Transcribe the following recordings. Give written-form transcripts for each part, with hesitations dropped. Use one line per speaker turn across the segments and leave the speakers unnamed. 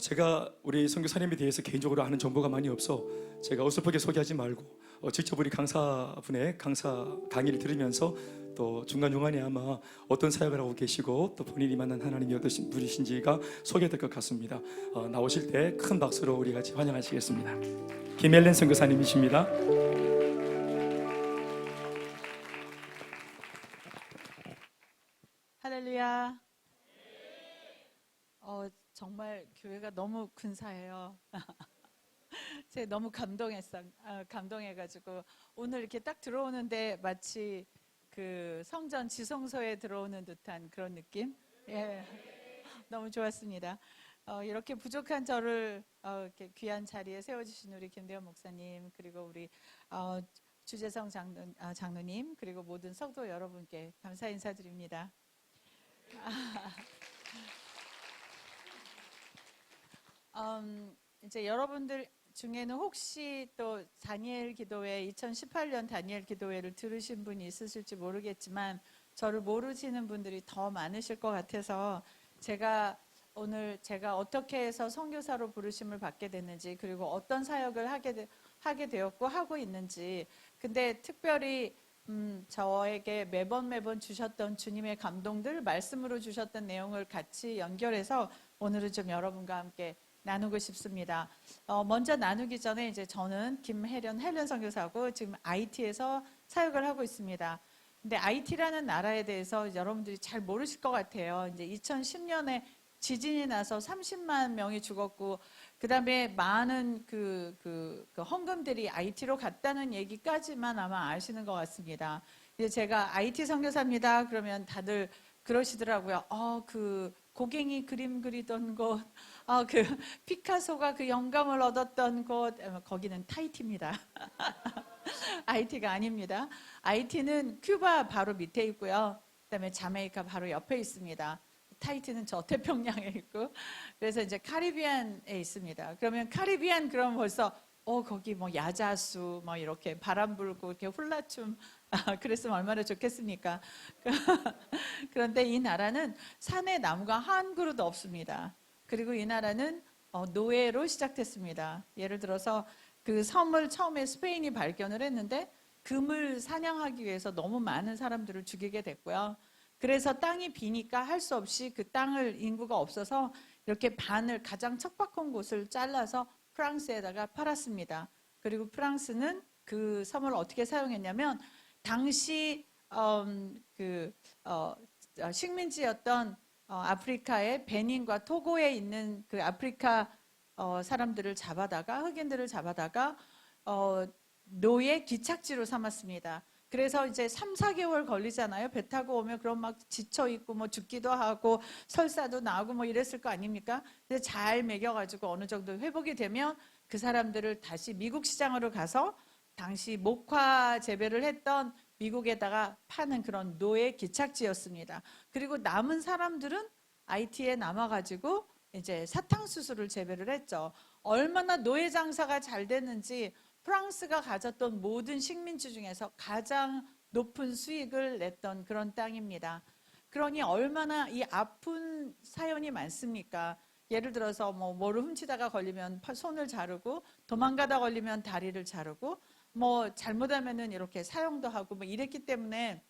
제가 우리 선교사님에 대해서 개인적으로 아는 정보가 많이 없어 제가 어설프게 소개하지 말고 직접 우리 강사분의 강의를 들으면서 또 중간중간에 아마 어떤 사역을 하고 계시고 또 본인이 만난 하나님이 어떠신 분이신지가 소개될 것 같습니다. 나오실 때 큰 박수로 우리 같이 환영하시겠습니다. 김엘렌 선교사님이십니다.
할렐루야. 정말 교회가 너무 근사해요. 제가 너무 감동해가지고 오늘 이렇게 딱 들어오는데 마치 그 성전 지성소에 들어오는 듯한 그런 느낌. 예, 너무 좋았습니다. 이렇게 부족한 저를 이렇게 귀한 자리에 세워주신 우리 김대현 목사님, 그리고 우리 주재성 장로님, 그리고 모든 성도 여러분께 감사 인사드립니다. 이제 여러분들 중에는 혹시 또 다니엘 기도회 2018년 다니엘 기도회를 들으신 분이 있으실지 모르겠지만 저를 모르시는 분들이 더 많으실 것 같아서 오늘 제가 어떻게 해서 선교사로 부르심을 받게 됐는지, 그리고 어떤 사역을 하게 되었고 하고 있는지, 근데 특별히 저에게 매번 주셨던 주님의 감동들, 말씀으로 주셨던 내용을 같이 연결해서 오늘은 좀 여러분과 함께 나누고 싶습니다. 먼저 나누기 전에 이제 저는 김혜련 헬렌 선교사고 지금 IT에서 사역을 하고 있습니다. 근데 IT라는 나라에 대해서 여러분들이 잘 모르실 것 같아요. 이제 2010년에 지진이 나서 30만 명이 죽었고, 그 다음에 많은 그 헌금들이 IT로 갔다는 얘기까지만 아마 아시는 것 같습니다. 이제 제가 IT 선교사입니다. 그러면 다들 그러시더라고요. 그 고갱이 그림 그리던 곳, 그 피카소가 그 영감을 얻었던 곳, 거기는 타히티입니다. IT가 아닙니다. IT는 큐바 바로 밑에 있고요. 그다음에 자메이카 바로 옆에 있습니다. 타히티는 저 태평양에 있고, 그래서 이제 카리비안에 있습니다. 그러면 카리비안 그러면 벌써 거기 뭐 야자수 뭐 이렇게 바람 불고 이렇게 훌라춤 그랬으면 얼마나 좋겠습니까? 그런데 이 나라는 산에 나무가 한 그루도 없습니다. 그리고 이 나라는 노예로 시작됐습니다. 예를 들어서 그 섬을 처음에 스페인이 발견을 했는데 금을 사냥하기 위해서 너무 많은 사람들을 죽이게 됐고요. 그래서 땅이 비니까 할 수 없이 그 땅을 인구가 없어서 이렇게 반을 가장 척박한 곳을 잘라서 프랑스에다가 팔았습니다. 그리고 프랑스는 그 섬을 어떻게 사용했냐면 당시 식민지였던 아프리카의 베닌과 토고에 있는 그 아프리카 사람들을 잡아다가 흑인들을 잡아다가 노예 기착지로 삼았습니다. 그래서 이제 3, 4개월 걸리잖아요. 배 타고 오면 그럼 막 지쳐 있고 뭐 죽기도 하고 설사도 나고 뭐 이랬을 거 아닙니까? 근데 잘 먹여가지고 어느 정도 회복이 되면 그 사람들을 다시 미국 시장으로 가서 당시 목화 재배를 했던 미국에다가 파는 그런 노예 기착지였습니다. 그리고 남은 사람들은 IT에 남아가지고 이제 사탕수수를 재배를 했죠. 얼마나 노예 장사가 잘 됐는지 프랑스가 가졌던 모든 식민지 중에서 가장 높은 수익을 냈던 그런 땅입니다. 그러니 얼마나 이 아픈 사연이 많습니까? 예를 들어서 뭐를 훔치다가 걸리면 손을 자르고, 도망가다 걸리면 다리를 자르고, 뭐 잘못하면은 이렇게 사형도 하고 뭐 이랬기 때문에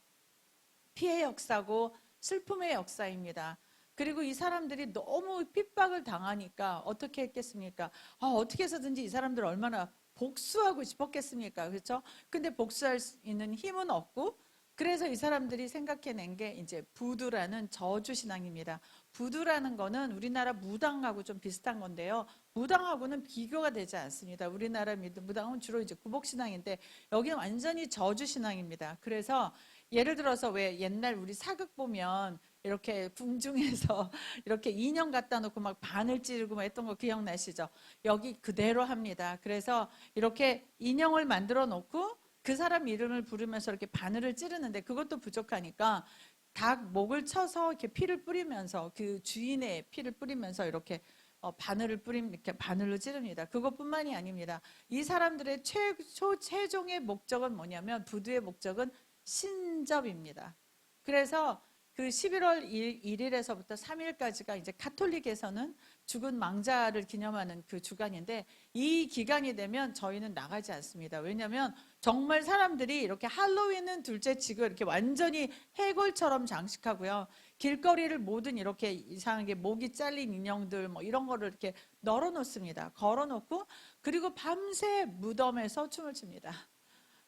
피해 역사고 슬픔의 역사입니다. 그리고 이 사람들이 너무 핍박을 당하니까 어떻게 했겠습니까? 어떻게 해서든지 이 사람들 얼마나 복수하고 싶었겠습니까? 그렇죠? 근데 복수할 수 있는 힘은 없고, 그래서 이 사람들이 생각해낸 게 이제 부두라는 저주 신앙입니다. 부두라는 거는 우리나라 무당하고 좀 비슷한 건데요. 무당하고는 비교가 되지 않습니다. 우리나라 무당은 주로 이제 구복신앙인데 여기는 완전히 저주 신앙입니다. 그래서 예를 들어서 왜 옛날 우리 사극 보면 이렇게 궁중에서 이렇게 인형 갖다 놓고 막 바늘 찌르고 막 했던 거 기억나시죠? 여기 그대로 합니다. 그래서 이렇게 인형을 만들어 놓고 그 사람 이름을 부르면서 이렇게 바늘을 찌르는데 그것도 부족하니까 닭 목을 쳐서 이렇게 피를 뿌리면서 그 주인의 피를 뿌리면서 이렇게 이렇게 바늘로 찌릅니다. 그것뿐만이 아닙니다. 이 사람들의 최종의 목적은 뭐냐면 부두의 목적은 신접입니다. 그래서 그 11월 1일에서부터 3일까지가 이제 카톨릭에서는 죽은 망자를 기념하는 그 주간인데, 이 기간이 되면 저희는 나가지 않습니다. 왜냐하면 정말 사람들이 이렇게 할로윈은 둘째 치고 이렇게 완전히 해골처럼 장식하고요. 길거리를 모든 이렇게 이상하게 목이 잘린 인형들 뭐 이런 거를 이렇게 널어놓습니다. 걸어놓고, 그리고 밤새 무덤에서 춤을 춥니다.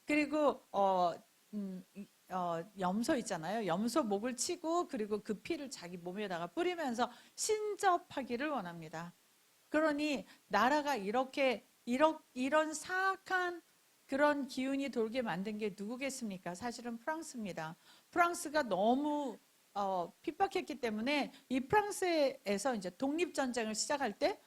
그리고 염소 있잖아요. 염소 목을 치고, 그리고 그 피를 자기 몸에다가 뿌리면서 신접하기를 원합니다. 그러니 나라가 이런 사악한 그런 기운이 돌게 만든 게 누구겠습니까? 사실은 프랑스입니다. 프랑스가 너무 핍박했기 때문에 이 프랑스에서 이제 독립전쟁을 시작할 때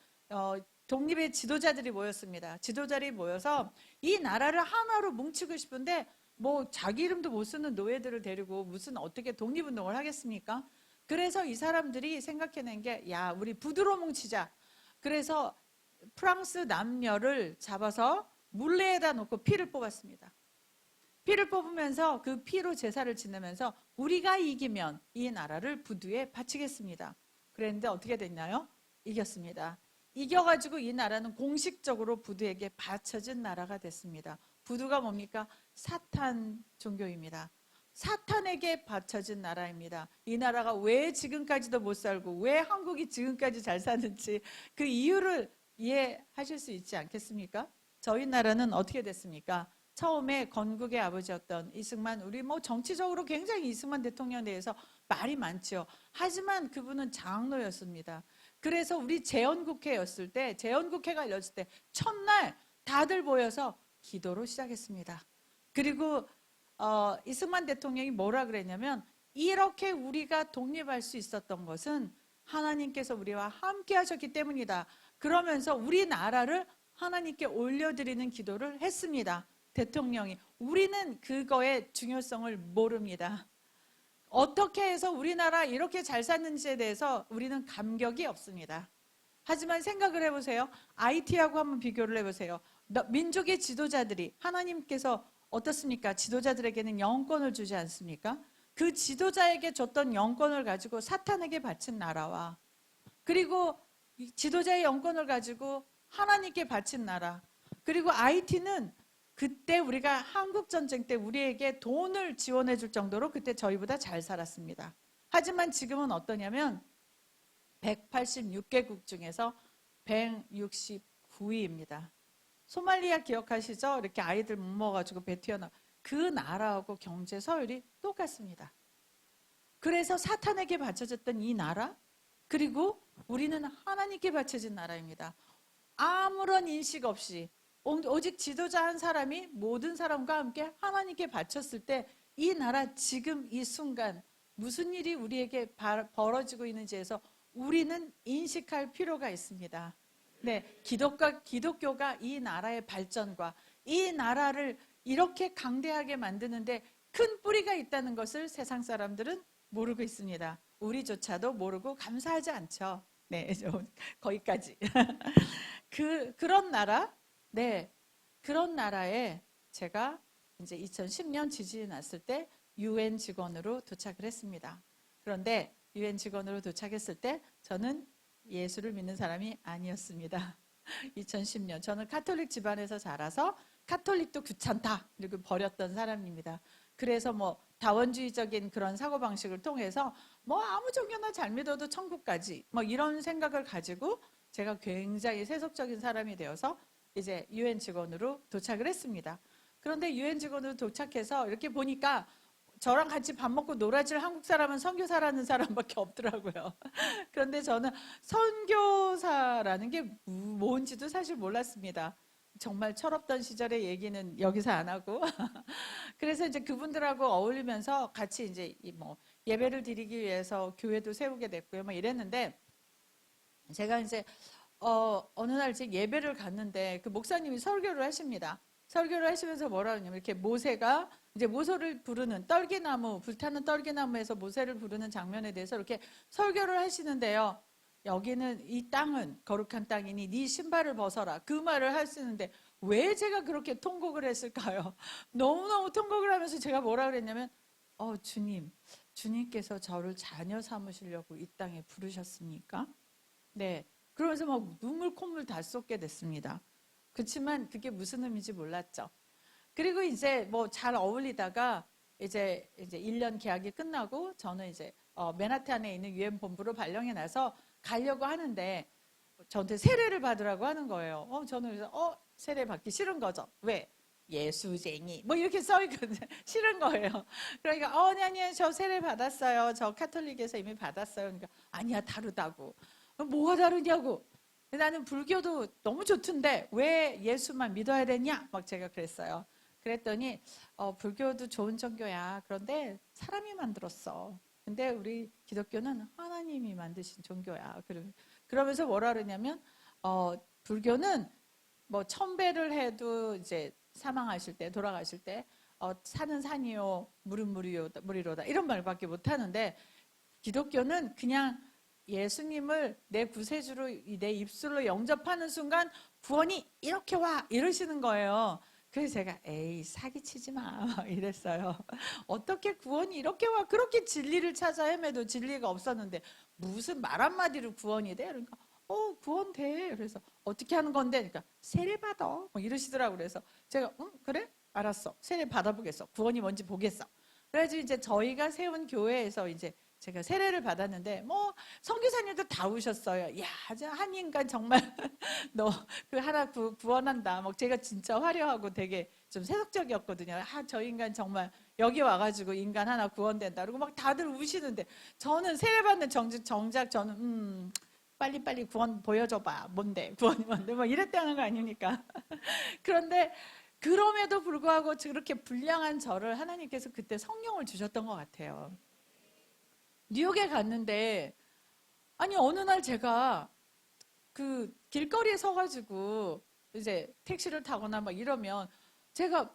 독립의 지도자들이 모였습니다. 지도자들이 모여서 이 나라를 하나로 뭉치고 싶은데 뭐 자기 이름도 못 쓰는 노예들을 데리고 무슨 어떻게 독립운동을 하겠습니까? 그래서 이 사람들이 생각해낸 게, 야, 우리 부두로 뭉치자. 그래서 프랑스 남녀를 잡아서 물레에다 놓고 피를 뽑았습니다. 피를 뽑으면서 그 피로 제사를 지내면서 우리가 이기면 이 나라를 부두에 바치겠습니다. 그랬는데 어떻게 됐나요? 이겼습니다. 이겨가지고 이 나라는 공식적으로 부두에게 바쳐진 나라가 됐습니다. 부두가 뭡니까? 사탄 종교입니다. 사탄에게 바쳐진 나라입니다. 이 나라가 왜 지금까지도 못 살고 왜 한국이 지금까지 잘 사는지 그 이유를 이해하실 수 있지 않겠습니까? 저희 나라는 어떻게 됐습니까? 처음에 건국의 아버지였던 이승만, 우리 뭐 정치적으로 굉장히 이승만 대통령에 대해서 말이 많죠. 하지만 그분은 장로였습니다. 그래서 우리 재헌국회였을 때, 재헌국회가 열렸을 때 첫날 다들 모여서 기도로 시작했습니다. 그리고 이승만 대통령이 뭐라 그랬냐면, 이렇게 우리가 독립할 수 있었던 것은 하나님께서 우리와 함께 하셨기 때문이다. 그러면서 우리나라를 하나님께 올려드리는 기도를 했습니다. 대통령이. 우리는 그거의 중요성을 모릅니다. 어떻게 해서 우리나라 이렇게 잘 샀는지에 대해서 우리는 감격이 없습니다. 하지만 생각을 해보세요. IT하고 한번 비교를 해보세요. 민족의 지도자들이, 하나님께서 어떻습니까? 지도자들에게는 영권을 주지 않습니까? 그 지도자에게 줬던 영권을 가지고 사탄에게 바친 나라와, 그리고 지도자의 영권을 가지고 하나님께 바친 나라, 그리고 IT는 그때 우리가 한국전쟁 때 우리에게 돈을 지원해 줄 정도로 그때 저희보다 잘 살았습니다. 하지만 지금은 어떠냐면 186개국 중에서 169위입니다. 소말리아 기억하시죠? 이렇게 아이들 못 먹어가지고 배 튀어나와. 그 나라하고 경제 서열이 똑같습니다. 그래서 사탄에게 바쳐졌던 이 나라, 그리고 우리는 하나님께 바쳐진 나라입니다. 아무런 인식 없이 오직 지도자 한 사람이 모든 사람과 함께 하나님께 바쳤을 때 이 나라 지금 이 순간 무슨 일이 우리에게 벌어지고 있는지에서 우리는 인식할 필요가 있습니다. 네, 기독교가 이 나라의 발전과 이 나라를 이렇게 강대하게 만드는데 큰 뿌리가 있다는 것을 세상 사람들은 모르고 있습니다. 우리조차도 모르고 감사하지 않죠. 네, 거기까지. 그런 나라, 네, 그런 나라에 제가 이제 2010년 지진이 났을 때 UN 직원으로 도착을 했습니다. 그런데 UN 직원으로 도착했을 때 저는 예수를 믿는 사람이 아니었습니다. 2010년 저는 카톨릭 집안에서 자라서 카톨릭도 귀찮다 그리고 버렸던 사람입니다. 그래서 뭐 다원주의적인 그런 사고방식을 통해서 뭐 아무 종교나 잘 믿어도 천국까지 뭐 이런 생각을 가지고 제가 굉장히 세속적인 사람이 되어서 이제 UN 직원으로 도착을 했습니다. 그런데 UN 직원으로 도착해서 이렇게 보니까 저랑 같이 밥 먹고 놀아줄 한국 사람은 선교사라는 사람밖에 없더라고요. 그런데 저는 선교사라는 게 뭔지도 사실 몰랐습니다. 정말 철없던 시절의 얘기는 여기서 안 하고 그래서 이제 그분들하고 어울리면서 같이 이제 뭐 예배를 드리기 위해서 교회도 세우게 됐고요. 뭐 이랬는데 제가 이제 어느 날 이제 예배를 갔는데 그 목사님이 설교를 하십니다. 설교를 하시면서 뭐라 하냐면 이렇게 모세가 이제 모세를 부르는 떨기나무, 불타는 떨기나무에서 모세를 부르는 장면에 대해서 이렇게 설교를 하시는데요. 여기는 이 땅은 거룩한 땅이니 네 신발을 벗어라. 그 말을 하시는데 왜 제가 그렇게 통곡을 했을까요? 너무너무 통곡을 하면서 제가 뭐라 그랬냐면 주님, 주님께서 저를 자녀 삼으시려고 이 땅에 부르셨습니까? 네. 그러면서 막 눈물 콧물 다 쏟게 됐습니다. 그렇지만 그게 무슨 의미인지 몰랐죠. 그리고 이제 뭐 잘 어울리다가 이제 1년 계약이 끝나고 저는 이제 맨하탄에 있는 유엔 본부로 발령이 나서 가려고 하는데 저한테 세례를 받으라고 하는 거예요. 저는 그래서 세례 받기 싫은 거죠. 왜? 예수쟁이 뭐 이렇게 써있거든요. 싫은 거예요. 그러니까 아니 저 세례 받았어요. 저 카톨릭에서 이미 받았어요. 그러니까 아니야 다르다고. 뭐가 다르냐고. 나는 불교도 너무 좋던데 왜 예수만 믿어야 되냐? 막 제가 그랬어요. 그랬더니 불교도 좋은 종교야. 그런데 사람이 만들었어. 근데 우리 기독교는 하나님이 만드신 종교야. 그러면서 뭐라 그러냐면 불교는 뭐 1000배를 해도 이제 사망하실 때 돌아가실 때 산은 산이요 물은 물이로다 이런 말밖에 못 하는데 기독교는 그냥 예수님을 내 구세주로 내 입술로 영접하는 순간 구원이 이렇게 와 이러시는 거예요. 그래서 제가 에이 사기치지 마 이랬어요. 어떻게 구원이 이렇게 와. 그렇게 진리를 찾아 헤매도 진리가 없었는데 무슨 말 한마디로 구원이 돼? 그러니까 구원돼. 그래서 어떻게 하는 건데? 그러니까 세례 받아 뭐 이러시더라고요. 그래서 제가 그래? 알았어. 세례 받아보겠어. 구원이 뭔지 보겠어. 그래서 이제 저희가 세운 교회에서 이제 제가 세례를 받았는데 뭐 선교사님도 다 우셨어요. 야, 한 인간 정말 너 그 하나 구원한다. 막 제가 진짜 화려하고 되게 좀 세속적이었거든요. 저 인간 정말 여기 와가지고 인간 하나 구원된다. 그리고 막 다들 우시는데 저는 세례 받는 정작 저는 빨리 구원 보여줘봐. 뭔데 구원이 뭔데 뭐 이랬다는 거 아닙니까? 그런데 그럼에도 불구하고 그렇게 불량한 저를 하나님께서 그때 성령을 주셨던 것 같아요. 뉴욕에 갔는데 아니 어느 날 제가 그 길거리에 서가지고 이제 택시를 타거나 막 이러면 제가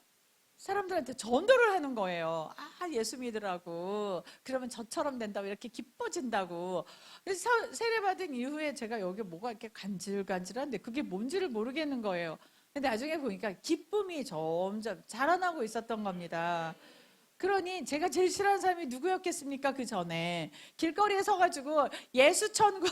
사람들한테 전도를 하는 거예요. 예수 믿으라고. 그러면 저처럼 된다고 이렇게 기뻐진다고. 그래서 세례받은 이후에 제가 여기 뭐가 이렇게 간질간질한데 그게 뭔지를 모르겠는 거예요. 근데 나중에 보니까 기쁨이 점점 자라나고 있었던 겁니다. 그러니 제가 제일 싫어하는 사람이 누구였겠습니까? 그 전에 길거리에 서가지고 예수 천국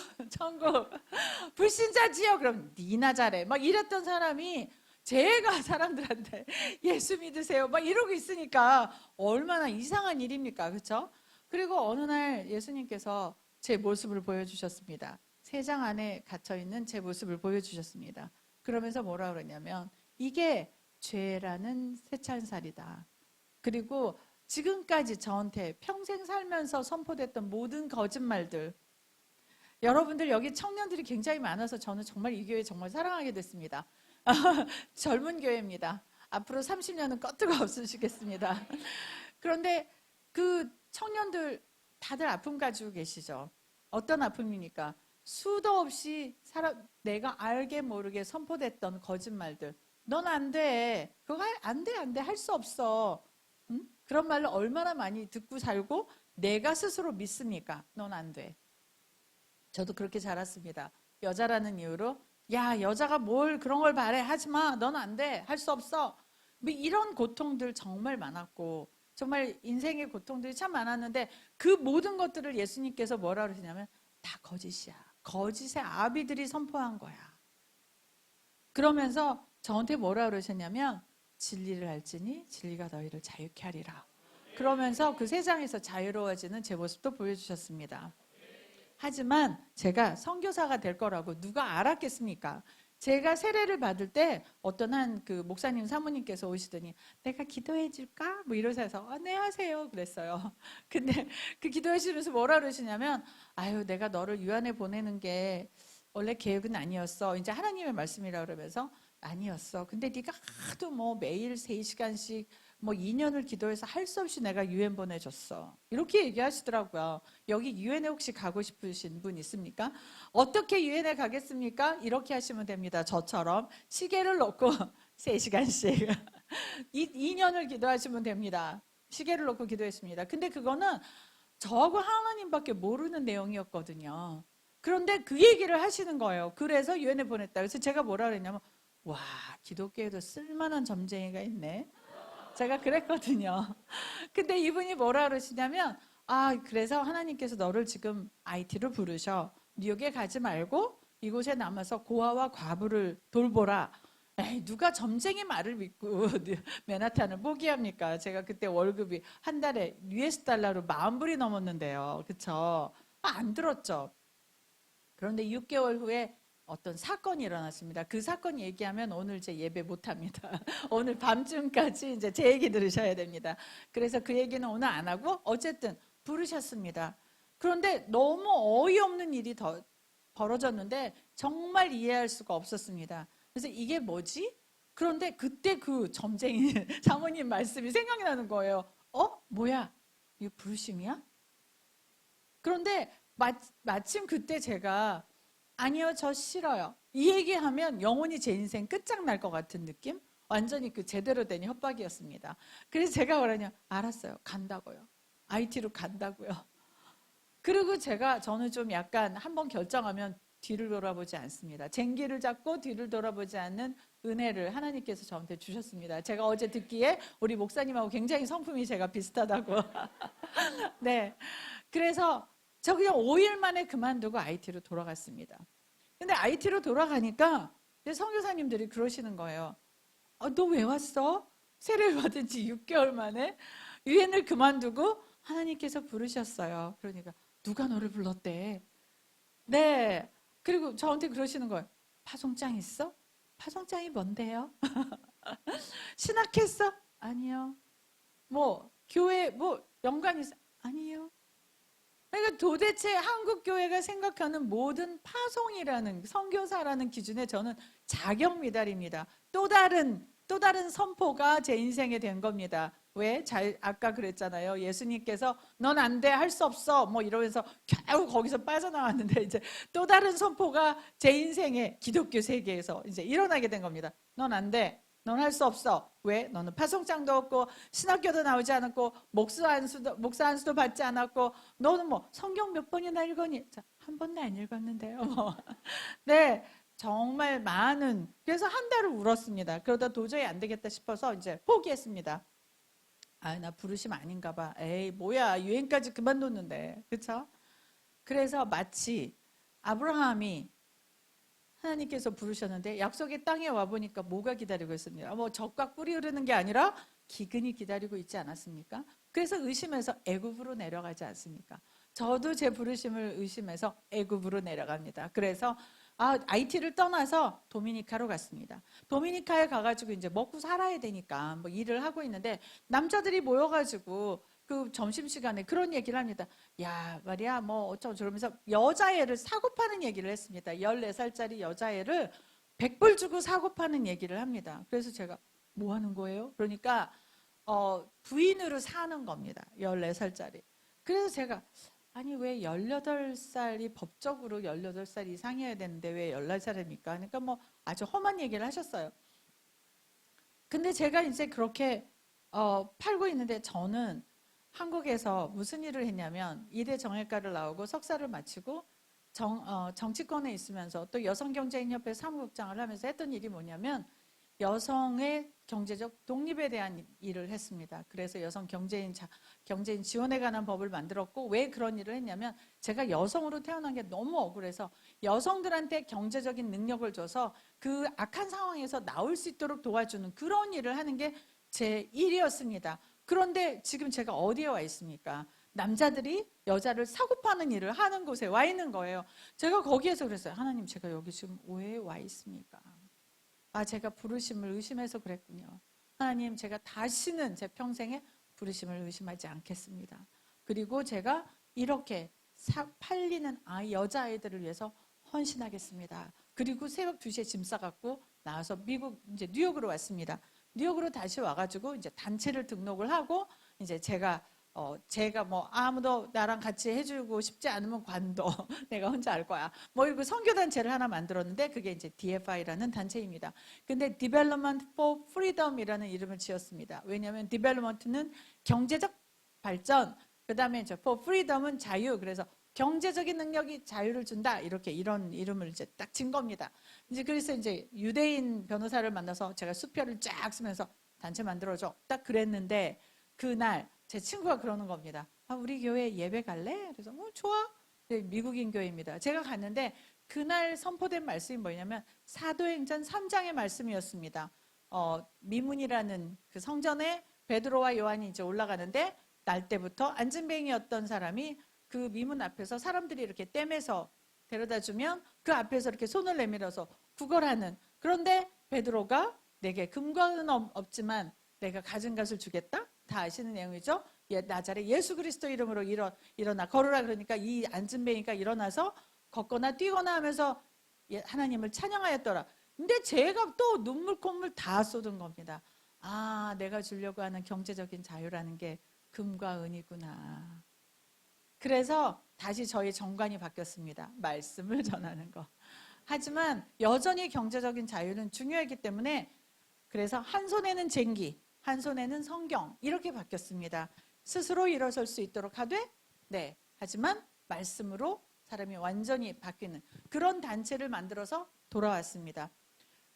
불신자지요. 그럼 니나 잘해 막 이랬던 사람이 제가 사람들한테 예수 믿으세요 막 이러고 있으니까 얼마나 이상한 일입니까? 그렇죠? 그리고 어느 날 예수님께서 제 모습을 보여주셨습니다. 세 장 안에 갇혀있는 제 모습을 보여주셨습니다. 그러면서 뭐라 그러냐면 이게 죄라는 쇠찬살이다. 그리고 지금까지 저한테 평생 살면서 선포됐던 모든 거짓말들, 여러분들 여기 청년들이 굉장히 많아서 저는 정말 이 교회 정말 사랑하게 됐습니다. 젊은 교회입니다. 앞으로 30년은 껐트가 없으시겠습니다. 그런데 그 청년들 다들 아픔 가지고 계시죠. 어떤 아픔입니까? 수도 없이 내가 알게 모르게 선포됐던 거짓말들. 넌 안 돼. 그거 안 돼. 할 수 없어. 그런 말을 얼마나 많이 듣고 살고 내가 스스로 믿습니까? 넌 안 돼. 저도 그렇게 자랐습니다. 여자라는 이유로 야 여자가 뭘 그런 걸 바래 하지 마. 넌 안 돼. 할 수 없어. 뭐 이런 고통들 정말 많았고 정말 인생의 고통들이 참 많았는데 그 모든 것들을 예수님께서 뭐라 그러시냐면 다 거짓이야. 거짓의 아비들이 선포한 거야. 그러면서 저한테 뭐라 그러셨냐면 진리를 알지니 진리가 너희를 자유케 하리라. 그러면서 그 세상에서 자유로워지는 제 모습도 보여주셨습니다. 하지만 제가 선교사가 될 거라고 누가 알았겠습니까? 제가 세례를 받을 때 어떤 한 그 목사님 사모님께서 오시더니 내가 기도해 줄까? 뭐 이러셔서 네 하세요 그랬어요. 근데 그 기도해 주면서 뭐라 그러시냐면 아유 내가 너를 유한에 보내는 게 원래 계획은 아니었어. 이제 하나님의 말씀이라 그러면서 아니었어. 근데 네가 하도 뭐 매일 3시간씩 뭐 2년을 기도해서 할 수 없이 내가 유엔 보내줬어. 이렇게 얘기하시더라고요. 여기 유엔에 혹시 가고 싶으신 분 있습니까? 어떻게 유엔에 가겠습니까? 이렇게 하시면 됩니다. 저처럼 시계를 놓고 3시간씩 2년을 기도하시면 됩니다. 시계를 놓고 기도했습니다. 근데 그거는 저하고 하나님밖에 모르는 내용이었거든요. 그런데 그 얘기를 하시는 거예요. 그래서 유엔에 보냈다. 그래서 제가 뭐라 그랬냐면 와 기독교에도 쓸만한 점쟁이가 있네. 제가 그랬거든요. 근데 이분이 뭐라 그러시냐면 그래서 하나님께서 너를 지금 IT로 부르셔. 뉴욕에 가지 말고 이곳에 남아서 고아와 과부를 돌보라. 에이, 누가 점쟁이 말을 믿고 맨하탄을 포기합니까? 제가 그때 월급이 한 달에 US 달러로 10,000불이 넘었는데요. 그쵸? 안 들었죠. 그런데 6개월 후에 어떤 사건이 일어났습니다. 그 사건 얘기하면 오늘 제 예배 못합니다. 오늘 밤쯤까지 이제 제 얘기 들으셔야 됩니다. 그래서 그 얘기는 오늘 안 하고 어쨌든 부르셨습니다. 그런데 너무 어이없는 일이 더 벌어졌는데 정말 이해할 수가 없었습니다. 그래서 이게 뭐지? 그런데 그때 그 점쟁이 사모님 말씀이 생각이 나는 거예요. 뭐야? 이거 부르심이야? 그런데 마침 그때 제가 아니요, 저 싫어요. 이 얘기하면 영원히 제 인생 끝장날 것 같은 느낌? 완전히 그 제대로 된 협박이었습니다. 그래서 제가 뭐라냐? 알았어요. 간다고요. IT로 간다고요. 그리고 저는 좀 약간 한번 결정하면 뒤를 돌아보지 않습니다. 쟁기를 잡고 뒤를 돌아보지 않는 은혜를 하나님께서 저한테 주셨습니다. 제가 어제 듣기에 우리 목사님하고 굉장히 성품이 제가 비슷하다고. 네. 그래서 저 그냥 5일 만에 그만두고 IT로 돌아갔습니다. 근데 IT로 돌아가니까 선교사님들이 그러시는 거예요. 너 왜 왔어? 세례를 받은 지 6개월 만에 유엔을 그만두고 하나님께서 부르셨어요. 그러니까 누가 너를 불렀대? 네. 그리고 저한테 그러시는 거예요. 파송장 있어? 파송장이 뭔데요? 신학했어? 아니요. 교회 연관 있어? 아니요. 그러니까 도대체 한국 교회가 생각하는 모든 파송이라는 선교사라는 기준에 저는 자격 미달입니다. 또 다른 선포가 제 인생에 된 겁니다. 왜? 아까 그랬잖아요. 예수님께서 넌 안 돼, 할 수 없어, 이러면서 겨우 거기서 빠져나왔는데 이제 또 다른 선포가 제 인생의 기독교 세계에서 이제 일어나게 된 겁니다. 넌 안 돼. 넌 할 수 없어. 왜? 너는 파송장도 없고 신학교도 나오지 않았고 목사 안수도 받지 않았고 너는 성경 몇 번이나 읽었니? 자, 한 번도 안 읽었는데요. 네, 정말 많은. 그래서 한 달을 울었습니다. 그러다 도저히 안 되겠다 싶어서 이제 포기했습니다. 나 부르심 아닌가 봐. 에이, 뭐야, 유행까지 그만뒀는데, 그렇죠? 그래서 마치 아브라함이 하나님께서 부르셨는데 약속의 땅에 와보니까 뭐가 기다리고 있습니다. 젖과 꿀이 흐르는 게 아니라 기근이 기다리고 있지 않았습니까? 그래서 의심해서 애굽으로 내려가지 않습니까? 저도 제 부르심을 의심해서 애굽으로 내려갑니다. 그래서 IT를 떠나서 도미니카로 갔습니다. 도미니카에 가가지고 이제 먹고 살아야 되니까 일을 하고 있는데 남자들이 모여가지고 그 점심시간에 그런 얘기를 합니다. 야, 말이야, 어쩌고 저러면서 여자애를 사고 파는 얘기를 했습니다. 14살짜리 여자애를 100불 주고 사고 파는 얘기를 합니다. 그래서 제가 뭐 하는 거예요? 그러니까 부인으로 사는 겁니다. 14살짜리. 그래서 제가 아니 왜 18살이 법적으로 18살 이상이어야 되는데 왜 14살입니까? 그러니까 아주 험한 얘기를 하셨어요. 근데 제가 이제 그렇게 팔고 있는데 저는 한국에서 무슨 일을 했냐면 이대 정외과를 나오고 석사를 마치고 정치권에 있으면서 또 여성경제인협회 사무국장을 하면서 했던 일이 뭐냐면 여성의 경제적 독립에 대한 일을 했습니다. 그래서 여성 경제인 지원에 관한 법을 만들었고 왜 그런 일을 했냐면 제가 여성으로 태어난 게 너무 억울해서 여성들한테 경제적인 능력을 줘서 그 악한 상황에서 나올 수 있도록 도와주는 그런 일을 하는 게 제 일이었습니다. 그런데 지금 제가 어디에 와 있습니까? 남자들이 여자를 사고 파는 일을 하는 곳에 와 있는 거예요. 제가 거기에서 그랬어요. 하나님, 제가 여기 지금 왜 와 있습니까? 제가 부르심을 의심해서 그랬군요. 하나님, 제가 다시는 제 평생에 부르심을 의심하지 않겠습니다. 그리고 제가 이렇게 팔리는 여자아이들을 위해서 헌신하겠습니다. 그리고 새벽 2시에 짐 싸갖고 나와서 이제 뉴욕으로 왔습니다. 뉴욕으로 다시 와가지고 이제 단체를 등록을 하고 이제 제가 아무도 나랑 같이 해주고 싶지 않으면 관둬. 내가 혼자 할 거야. 이거 선교단체를 하나 만들었는데 그게 이제 DFI라는 단체입니다. 근데 Development for Freedom이라는 이름을 지었습니다. 왜냐하면 Development는 경제적 발전, 그 다음에 For Freedom은 자유. 그래서 경제적인 능력이 자유를 준다. 이런 이름을 이제 딱 진 겁니다. 그래서 이제 유대인 변호사를 만나서 제가 수표를 쫙 쓰면서 단체 만들어줘. 딱 그랬는데 그날 제 친구가 그러는 겁니다. 우리 교회 예배 갈래? 그래서 좋아. 네, 미국인 교회입니다. 제가 갔는데 그날 선포된 말씀이 뭐냐면 사도행전 3장의 말씀이었습니다. 미문이라는 그 성전에 베드로와 요한이 이제 올라가는데 날 때부터 안진뱅이였던 사람이 그 미문 앞에서 사람들이 이렇게 떼매서 데려다 주면 그 앞에서 이렇게 손을 내밀어서 구걸하는. 그런데 베드로가 내게 금과 은 없지만 내가 가진 것을 주겠다. 다 아시는 내용이죠. 나자렛 예수 그리스도 이름으로 일어나 걸으라. 그러니까 이 안진뱅이가 일어나서 걷거나 뛰거나 하면서 하나님을 찬양하였더라. 근데 제가 또 눈물 콧물 다 쏟은 겁니다. 내가 주려고 하는 경제적인 자유라는 게 금과 은이구나. 그래서 다시 저희 정관이 바뀌었습니다. 말씀을 전하는 거. 하지만 여전히 경제적인 자유는 중요하기 때문에 그래서 한 손에는 쟁기, 한 손에는 성경 이렇게 바뀌었습니다. 스스로 일어설 수 있도록 하되 네. 하지만 말씀으로 사람이 완전히 바뀌는 그런 단체를 만들어서 돌아왔습니다.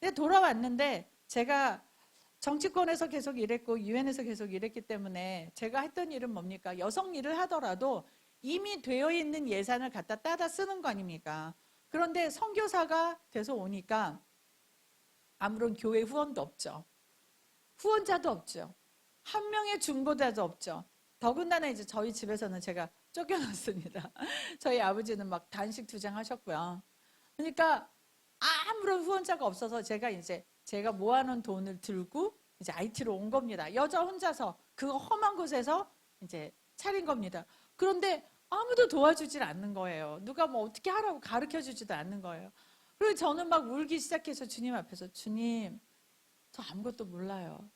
근데 돌아왔는데 제가 정치권에서 계속 일했고 유엔에서 계속 일했기 때문에 제가 했던 일은 뭡니까? 여성 일을 하더라도 이미 되어 있는 예산을 갖다 따다 쓰는 거 아닙니까? 그런데 선교사가 돼서 오니까 아무런 교회 후원도 없죠. 후원자도 없죠. 한 명의 중보자도 없죠. 더군다나 이제 저희 집에서는 제가 쫓겨났습니다. 저희 아버지는 막 단식 투쟁 하셨고요. 그러니까 아무런 후원자가 없어서 제가 모아놓은 돈을 들고 이제 IT로 온 겁니다. 여자 혼자서 그 험한 곳에서 이제 차린 겁니다. 그런데 아무도 도와주질 않는 거예요. 누가 뭐 어떻게 하라고 가르쳐 주지도 않는 거예요. 그리고 저는 막 울기 시작해서 주님 앞에서 주님, 저 아무것도 몰라요.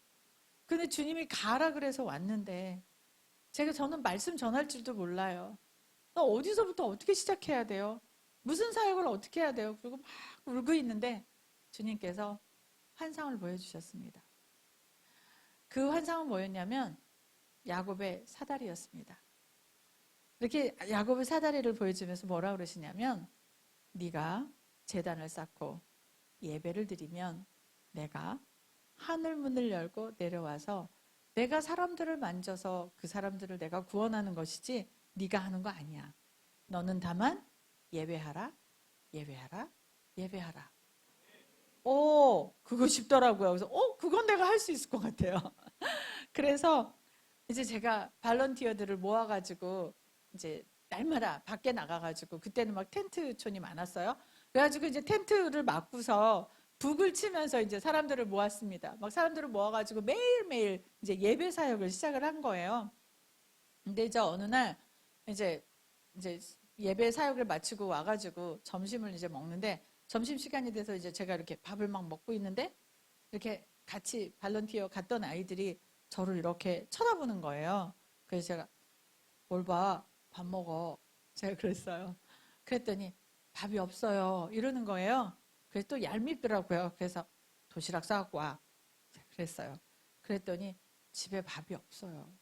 근데 주님이 가라 그래서 왔는데 저는 말씀 전할 줄도 몰라요. 나 어디서부터 어떻게 시작해야 돼요? 무슨 사역을 어떻게 해야 돼요? 그리고 막 울고 있는데 주님께서 환상을 보여주셨습니다. 그 환상은 뭐였냐면 야곱의 사다리였습니다. 이렇게 야곱의 사다리를 보여주면서 뭐라 그러시냐면 네가 제단을 쌓고 예배를 드리면 내가 하늘 문을 열고 내려와서 내가 사람들을 만져서 그 사람들을 내가 구원하는 것이지 네가 하는 거 아니야. 너는 다만 예배하라, 예배하라, 예배하라. 그거 쉽더라고요. 그래서 그건 내가 할 수 있을 것 같아요. 그래서 이제 제가 발런티어들을 모아가지고 이제 날마다 밖에 나가가지고 그때는 막 텐트촌이 많았어요. 그래가지고 이제 텐트를 막고서 북을 치면서 이제 사람들을 모았습니다. 막 사람들을 모아가지고 매일매일 이제 예배 사역을 시작을 한 거예요. 근데 이제 어느 날 이제 예배 사역을 마치고 와가지고 점심을 이제 먹는데 점심 시간이 돼서 이제 제가 이렇게 밥을 막 먹고 있는데 이렇게 같이 발런티어 갔던 아이들이 저를 이렇게 쳐다보는 거예요. 그래서 제가 뭘 봐, 밥 먹어. 제가 그랬어요. 그랬더니 밥이 없어요. 이러는 거예요. 그래서 또 얄밉더라고요. 그래서 도시락 싸갖고 와. 그랬어요. 그랬더니 집에 밥이 없어요.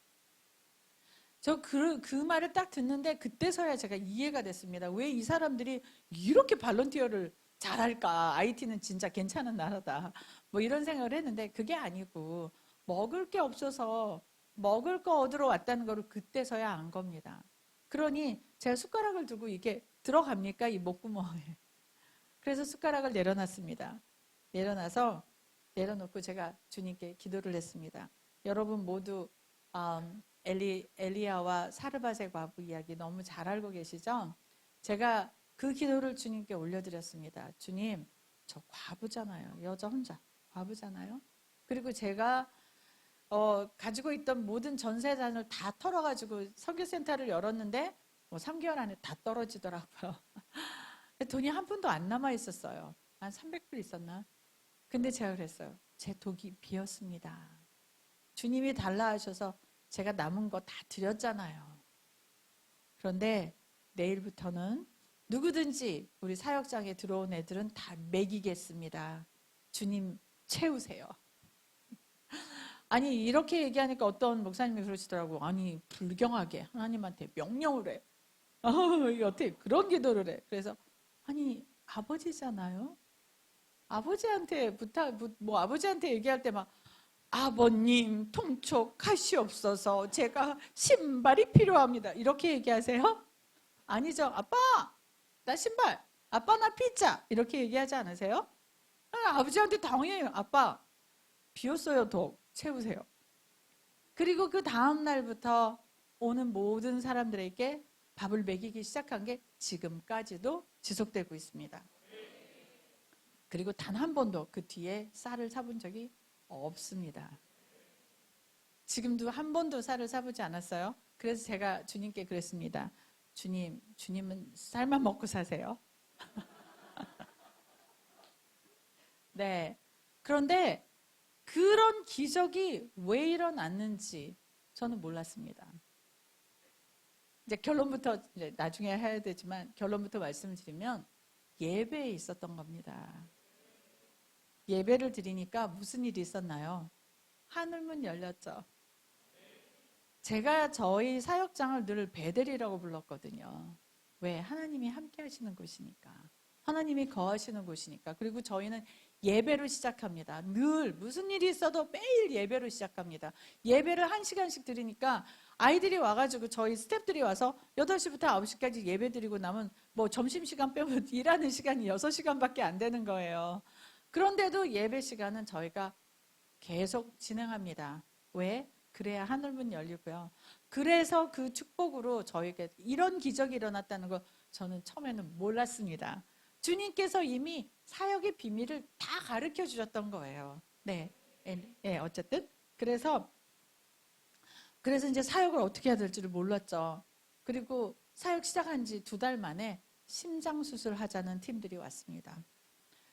저 그 말을 딱 듣는데 그때서야 제가 이해가 됐습니다. 왜 이 사람들이 이렇게 발런티어를 잘할까? IT는 진짜 괜찮은 나라다. 뭐 이런 생각을 했는데 그게 아니고 먹을 게 없어서 먹을 거 얻으러 왔다는 거를 그때서야 안 겁니다. 그러니 제가 숟가락을 두고 이게 들어갑니까? 이 목구멍에. 그래서 숟가락을 내려놨습니다. 내려놓고 제가 주님께 기도를 했습니다. 여러분 모두 엘리야와 사르밧의 과부 이야기 너무 잘 알고 계시죠? 제가 그 기도를 주님께 올려드렸습니다. 주님, 저 과부잖아요. 여자 혼자 과부잖아요. 그리고 제가 가지고 있던 모든 전세산을 다 털어가지고 선교센터를 열었는데 뭐 3개월 안에 다 떨어지더라고요. 돈이 한 푼도 안 남아 있었어요. 한 300불 있었나? 근데 제가 그랬어요. 제 독이 비었습니다. 주님이 달라 하셔서 제가 남은 거 다 드렸잖아요. 그런데 내일부터는 누구든지 우리 사역장에 들어온 애들은 다 먹이겠습니다. 주님 채우세요. 아니 이렇게 얘기하니까 어떤 목사님이 그러시더라고. 아니 불경하게 하나님한테 명령을 해. 어떻게 그런 기도를 해. 그래서 아니 아버지잖아요. 아버지한테 아버지한테 얘기할 때 막 아버님 통촉하시옵소서, 제가 신발이 필요합니다. 이렇게 얘기하세요? 아니죠. 아빠 나 신발, 아빠 나 피자, 이렇게 얘기하지 않으세요? 아버지한테 당연해요. 아빠 비었어요, 독 채우세요. 그리고 그 다음 날부터 오는 모든 사람들에게 밥을 먹이기 시작한 게 지금까지도 지속되고 있습니다. 그리고 단 한 번도 그 뒤에 쌀을 사본 적이 없습니다. 지금도 한 번도 쌀을 사보지 않았어요. 그래서 제가 주님께 그랬습니다. 주님은 쌀만 먹고 사세요. 네. 그런데 그런 기적이 왜 일어났는지 저는 몰랐습니다. 이제 결론부터 이제 나중에 해야 되지만 결론부터 말씀을 드리면 예배에 있었던 겁니다. 예배를 드리니까 무슨 일이 있었나요? 하늘문 열렸죠. 제가 저희 사역장을 늘 베델이라고 불렀거든요. 왜? 하나님이 함께 하시는 곳이니까. 하나님이 거하시는 곳이니까. 그리고 저희는 예배로 시작합니다. 늘 무슨 일이 있어도 매일 예배로 시작합니다. 예배를 1시간씩 드리니까 아이들이 와가지고 저희 스태프들이 와서 8시부터 9시까지 예배 드리고 나면 뭐 점심시간 빼면 일하는 시간이 6시간밖에 안 되는 거예요. 그런데도 예배 시간은 저희가 계속 진행합니다. 왜? 그래야 하늘문 열리고요. 그래서 그 축복으로 저에게 이런 기적이 일어났다는 거 저는 처음에는 몰랐습니다. 주님께서 이미 사역의 비밀을 다 가르쳐 주셨던 거예요. 네, 어쨌든 그래서 이제 사역을 어떻게 해야 될지를 몰랐죠. 그리고 사역 시작한 지 2달 만에 심장 수술하자는 팀들이 왔습니다.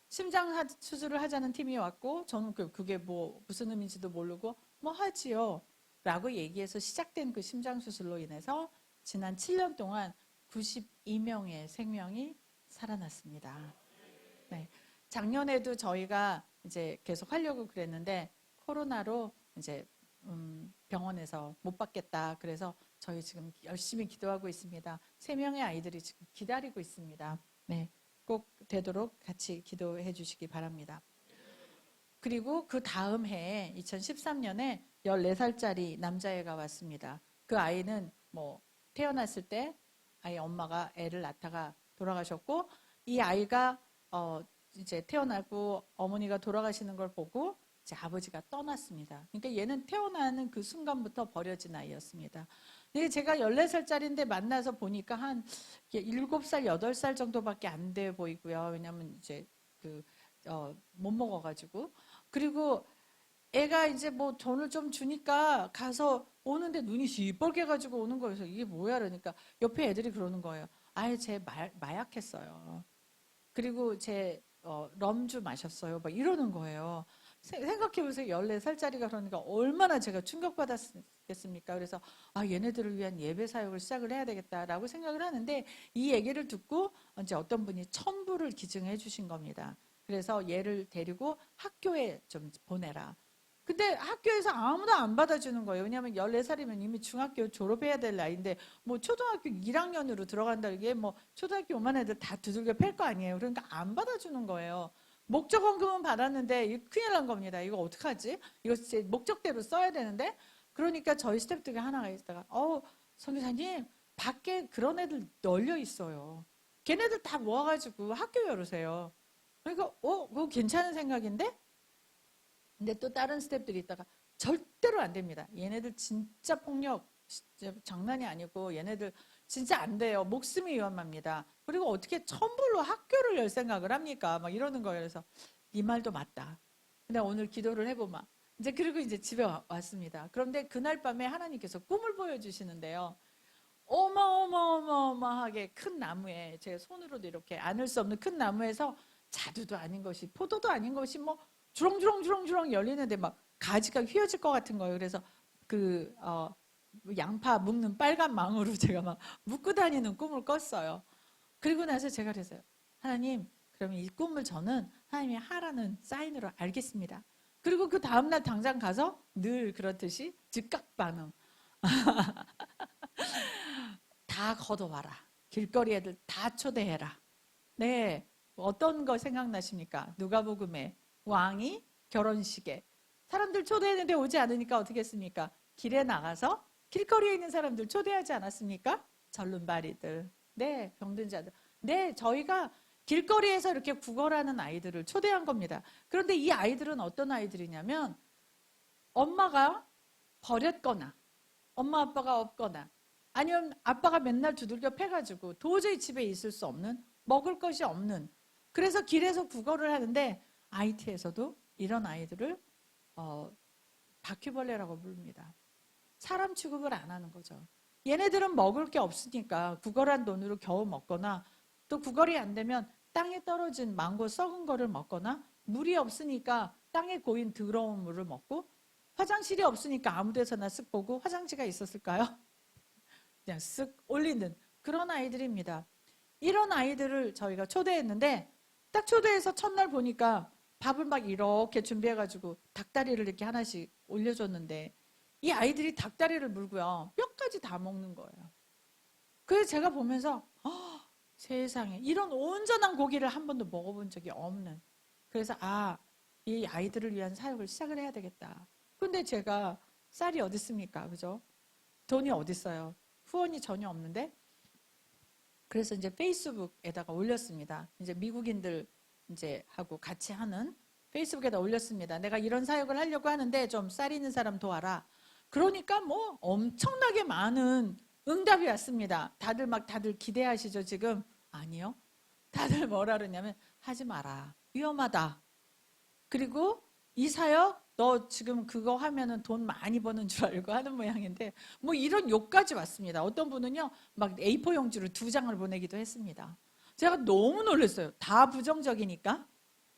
심장 수술을 하자는 팀이 왔고 저는 그게 뭐 무슨 의미인지도 모르고 뭐 하지요 라고 얘기해서 시작된 그 심장 수술로 인해서 지난 7년 동안 92명의 생명이 살아났습니다. 네. 작년에도 저희가 이제 계속 하려고 그랬는데 코로나로 이제 병원에서 못 받겠다. 그래서 저희 지금 열심히 기도하고 있습니다. 3명의 아이들이 지금 기다리고 있습니다. 네. 꼭 되도록 같이 기도해 주시기 바랍니다. 그리고 그 다음 해에 2013년에 14살짜리 남자애가 왔습니다. 그 아이는 뭐 태어났을 때 아이 엄마가 애를 낳다가 돌아가셨고 이 아이가 이제 태어나고 어머니가 돌아가시는 걸 보고 이제 아버지가 떠났습니다. 그러니까 얘는 태어나는 그 순간부터 버려진 아이였습니다. 근데 제가 14살짜리인데 만나서 보니까 한 7살, 8살 정도밖에 안 돼 보이고요. 왜냐면 이제 못 먹어가지고. 그리고 애가 이제 뭐 돈을 좀 주니까 가서 오는데 눈이 시뻘게 가지고 오는 거예요. 그래서 이게 뭐야? 그러니까 옆에 애들이 그러는 거예요. 아예 제 마약했어요. 그리고 제 럼주 마셨어요. 막 이러는 거예요. 생각해보세요. 14살짜리가 그러니까 얼마나 제가 충격받았겠습니까? 그래서 얘네들을 위한 예배 사역을 시작을 해야 되겠다라고 생각을 하는데 이 얘기를 듣고 이제 어떤 분이 1,000불을 기증해 주신 겁니다. 그래서 얘를 데리고 학교에 좀 보내라. 근데 학교에서 아무도 안 받아주는 거예요. 왜냐하면 14살이면 이미 중학교 졸업해야 될 나이인데 뭐 초등학교 1학년으로 들어간다 이게 뭐 초등학교 5만 애들 다 두들겨 팰 거 아니에요. 그러니까 안 받아주는 거예요. 목적원금은 받았는데 이거 큰일 난 겁니다. 이거 어떡하지? 이거 제 목적대로 써야 되는데 그러니까 저희 스태프들이 하나가 있다가 선교사님 밖에 그런 애들 널려 있어요. 걔네들 다 모아가지고 학교 열으세요. 그러니까 그거 괜찮은 생각인데? 근데 또 다른 스태프들이 있다가 절대로 안 됩니다. 얘네들 진짜 폭력 진짜 장난이 아니고 얘네들 진짜 안 돼요. 목숨이 위험합니다. 그리고 어떻게 1,000불로 학교를 열 생각을 합니까? 막 이러는 거예요. 그래서 네 말도 맞다. 근데 오늘 기도를 해보마. 이제 그리고 이제 집에 왔습니다. 그런데 그날 밤에 하나님께서 꿈을 보여주시는데요. 어마어마하게 큰 나무에 제 손으로도 이렇게 안을 수 없는 큰 나무에서 자두도 아닌 것이 포도도 아닌 것이 뭐 주렁주렁 열리는데 막 가지가 휘어질 것 같은 거예요. 그래서 양파 묶는 빨간 망으로 제가 막 묶고 다니는 꿈을 꿨어요. 그리고 나서 제가 그랬어요. 하나님, 그러면 이 꿈을 저는 하나님이 하라는 사인으로 알겠습니다. 그리고 그 다음날 당장 가서 늘 그렇듯이 즉각 반응. 다 걷어와라. 길거리 애들 다 초대해라. 네, 어떤 거 생각나십니까? 누가복음에 왕이 결혼식에 사람들 초대했는데 오지 않으니까 어떻게 했습니까? 길에 나가서 길거리에 있는 사람들 초대하지 않았습니까? 절름발이들, 네, 병든 자들. 네, 저희가 길거리에서 이렇게 구걸하는 아이들을 초대한 겁니다. 그런데 이 아이들은 어떤 아이들이냐면 엄마가 버렸거나 엄마 아빠가 없거나 아니면 아빠가 맨날 두들겨 패가지고 도저히 집에 있을 수 없는, 먹을 것이 없는, 그래서 길에서 구걸을 하는데 IT에서도 이런 아이들을 바퀴벌레라고 부릅니다. 사람 취급을 안 하는 거죠. 얘네들은 먹을 게 없으니까 구걸한 돈으로 겨우 먹거나 또 구걸이 안 되면 땅에 떨어진 망고 썩은 거를 먹거나 물이 없으니까 땅에 고인 더러운 물을 먹고 화장실이 없으니까 아무 데서나 쓱 보고 화장지가 있었을까요? 그냥 쓱 올리는 그런 아이들입니다. 이런 아이들을 저희가 초대했는데 딱 초대해서 첫날 보니까 밥을 막 이렇게 준비해가지고 닭다리를 이렇게 하나씩 올려줬는데 이 아이들이 닭다리를 물고요 뼈까지 다 먹는 거예요. 그래서 제가 보면서 세상에 이런 온전한 고기를 한 번도 먹어본 적이 없는, 그래서 이 아이들을 위한 사역을 시작을 해야 되겠다. 근데 제가 쌀이 어디 있습니까? 그죠? 돈이 어디 있어요? 후원이 전혀 없는데, 그래서 이제 페이스북에다가 올렸습니다. 이제 미국인들 이제 하고 같이 하는 페이스북에다 올렸습니다. 내가 이런 사역을 하려고 하는데 좀 쌀 있는 사람 도와라. 그러니까 뭐 엄청나게 많은 응답이 왔습니다. 다들 기대하시죠 지금? 아니요. 다들 뭐라 그러냐면 하지 마라. 위험하다. 그리고 이 사역 너 지금 그거 하면은 돈 많이 버는 줄 알고 하는 모양인데 뭐 이런 욕까지 왔습니다. 어떤 분은요 막 A4 용지로 2장을 보내기도 했습니다. 제가 너무 놀랐어요. 다 부정적이니까.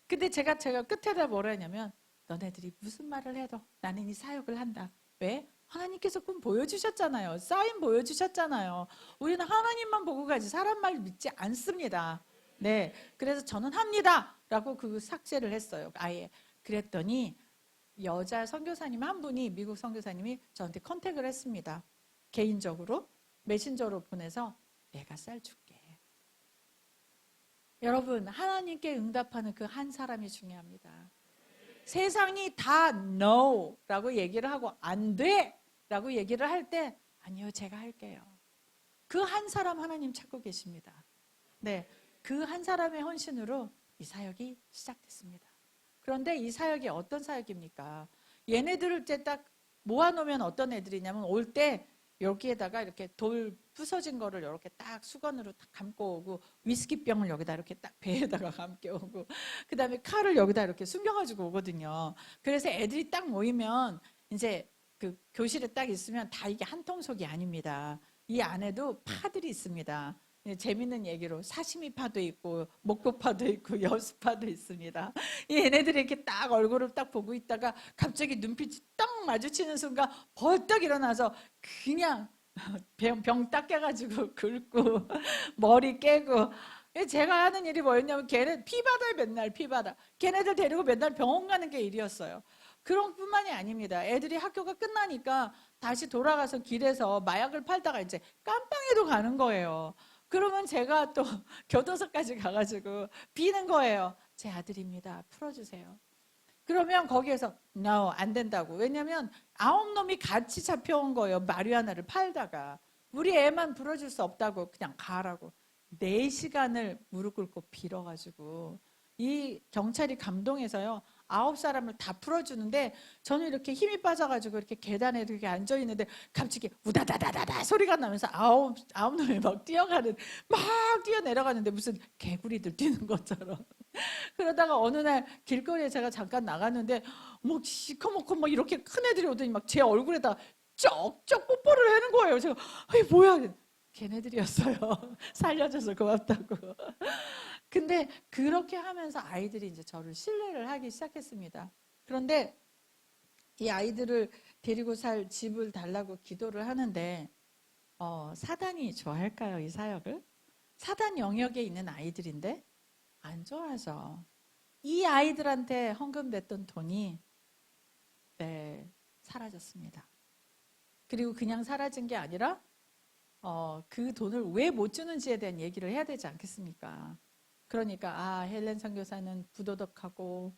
근데 제가 끝에다 뭐라 했냐면 너네들이 무슨 말을 해도 나는 이 사역을 한다. 왜? 하나님께서 꿈 보여주셨잖아요. 사인 보여주셨잖아요. 우리는 하나님만 보고 가지 사람 말 믿지 않습니다. 네, 그래서 저는 합니다 라고 그 삭제를 했어요. 아예. 그랬더니 여자 선교사님 한 분이, 미국 선교사님이 저한테 컨택을 했습니다. 개인적으로 메신저로 보내서 내가 쌀 줄게. 여러분, 하나님께 응답하는 그 한 사람이 중요합니다. 세상이 다 no 라고 얘기를 하고 안 돼 라고 얘기를 할 때 아니요 제가 할게요. 그 한 사람 하나님 찾고 계십니다. 네, 그 한 사람의 헌신으로 이 사역이 시작됐습니다. 그런데 이 사역이 어떤 사역입니까? 얘네들을 이제 딱 모아놓으면 어떤 애들이냐면 올 때 여기에다가 이렇게 돌 부서진 거를 이렇게 딱 수건으로 딱 감고 오고 위스키병을 여기다 이렇게 딱 배에다가 감게 오고 그 다음에 칼을 여기다 이렇게 숨겨가지고 오거든요. 그래서 애들이 딱 모이면 이제 그 교실에 딱 있으면 다 이게 한 통속이 아닙니다. 이 안에도 파들이 있습니다. 재밌는 얘기로 사시미 파도 있고 목포파도 있고 여수파도 있습니다. 얘네들이 이렇게 딱 얼굴을 딱 보고 있다가 갑자기 눈빛이 딱 마주치는 순간 벌떡 일어나서 그냥 병 닦여가지고 긁고 머리 깨고. 제가 하는 일이 뭐였냐면 걔네 피받아요. 맨날 피받아. 걔네들 데리고 맨날 병원 가는 게 일이었어요. 그런 뿐만이 아닙니다. 애들이 학교가 끝나니까 다시 돌아가서 길에서 마약을 팔다가 이제 깜빵에도 가는 거예요. 그러면 제가 또 교도소까지 가가지고 비는 거예요. 제 아들입니다. 풀어주세요. 그러면 거기에서 no, 안 된다고. 왜냐면 9놈이 같이 잡혀온 거예요. 마리아나를 팔다가. 우리 애만 풀어줄 수 없다고 그냥 가라고. 4시간을 무릎 꿇고 빌어가지고 이 경찰이 감동해서요 9사람을 다 풀어주는데 저는 이렇게 힘이 빠져가지고 이렇게 계단에 이렇게 앉아있는데 갑자기 우다다다다다 소리가 나면서 9놈이 막 뛰어가는, 막 뛰어내려가는데 무슨 개구리들 뛰는 것처럼. 그러다가 어느 날 길거리에 제가 잠깐 나갔는데 뭐 시커멓고 막 이렇게 큰 애들이 오더니 막 제 얼굴에다 쩍쩍 뽀뽀를 하는 거예요. 제가 이게 뭐야? 걔네들이었어요. 살려줘서 고맙다고. 근데 그렇게 하면서 아이들이 이제 저를 신뢰를 하기 시작했습니다. 그런데 이 아이들을 데리고 살 집을 달라고 기도를 하는데 사단이 좋아할까요? 이 사역을? 사단 영역에 있는 아이들인데 안 좋아하죠. 이 아이들한테 헌금됐던 돈이 사라졌습니다. 그리고 그냥 사라진 게 아니라 그 돈을 왜 못 주는지에 대한 얘기를 해야 되지 않겠습니까? 그러니까 헬렌 선교사는 부도덕하고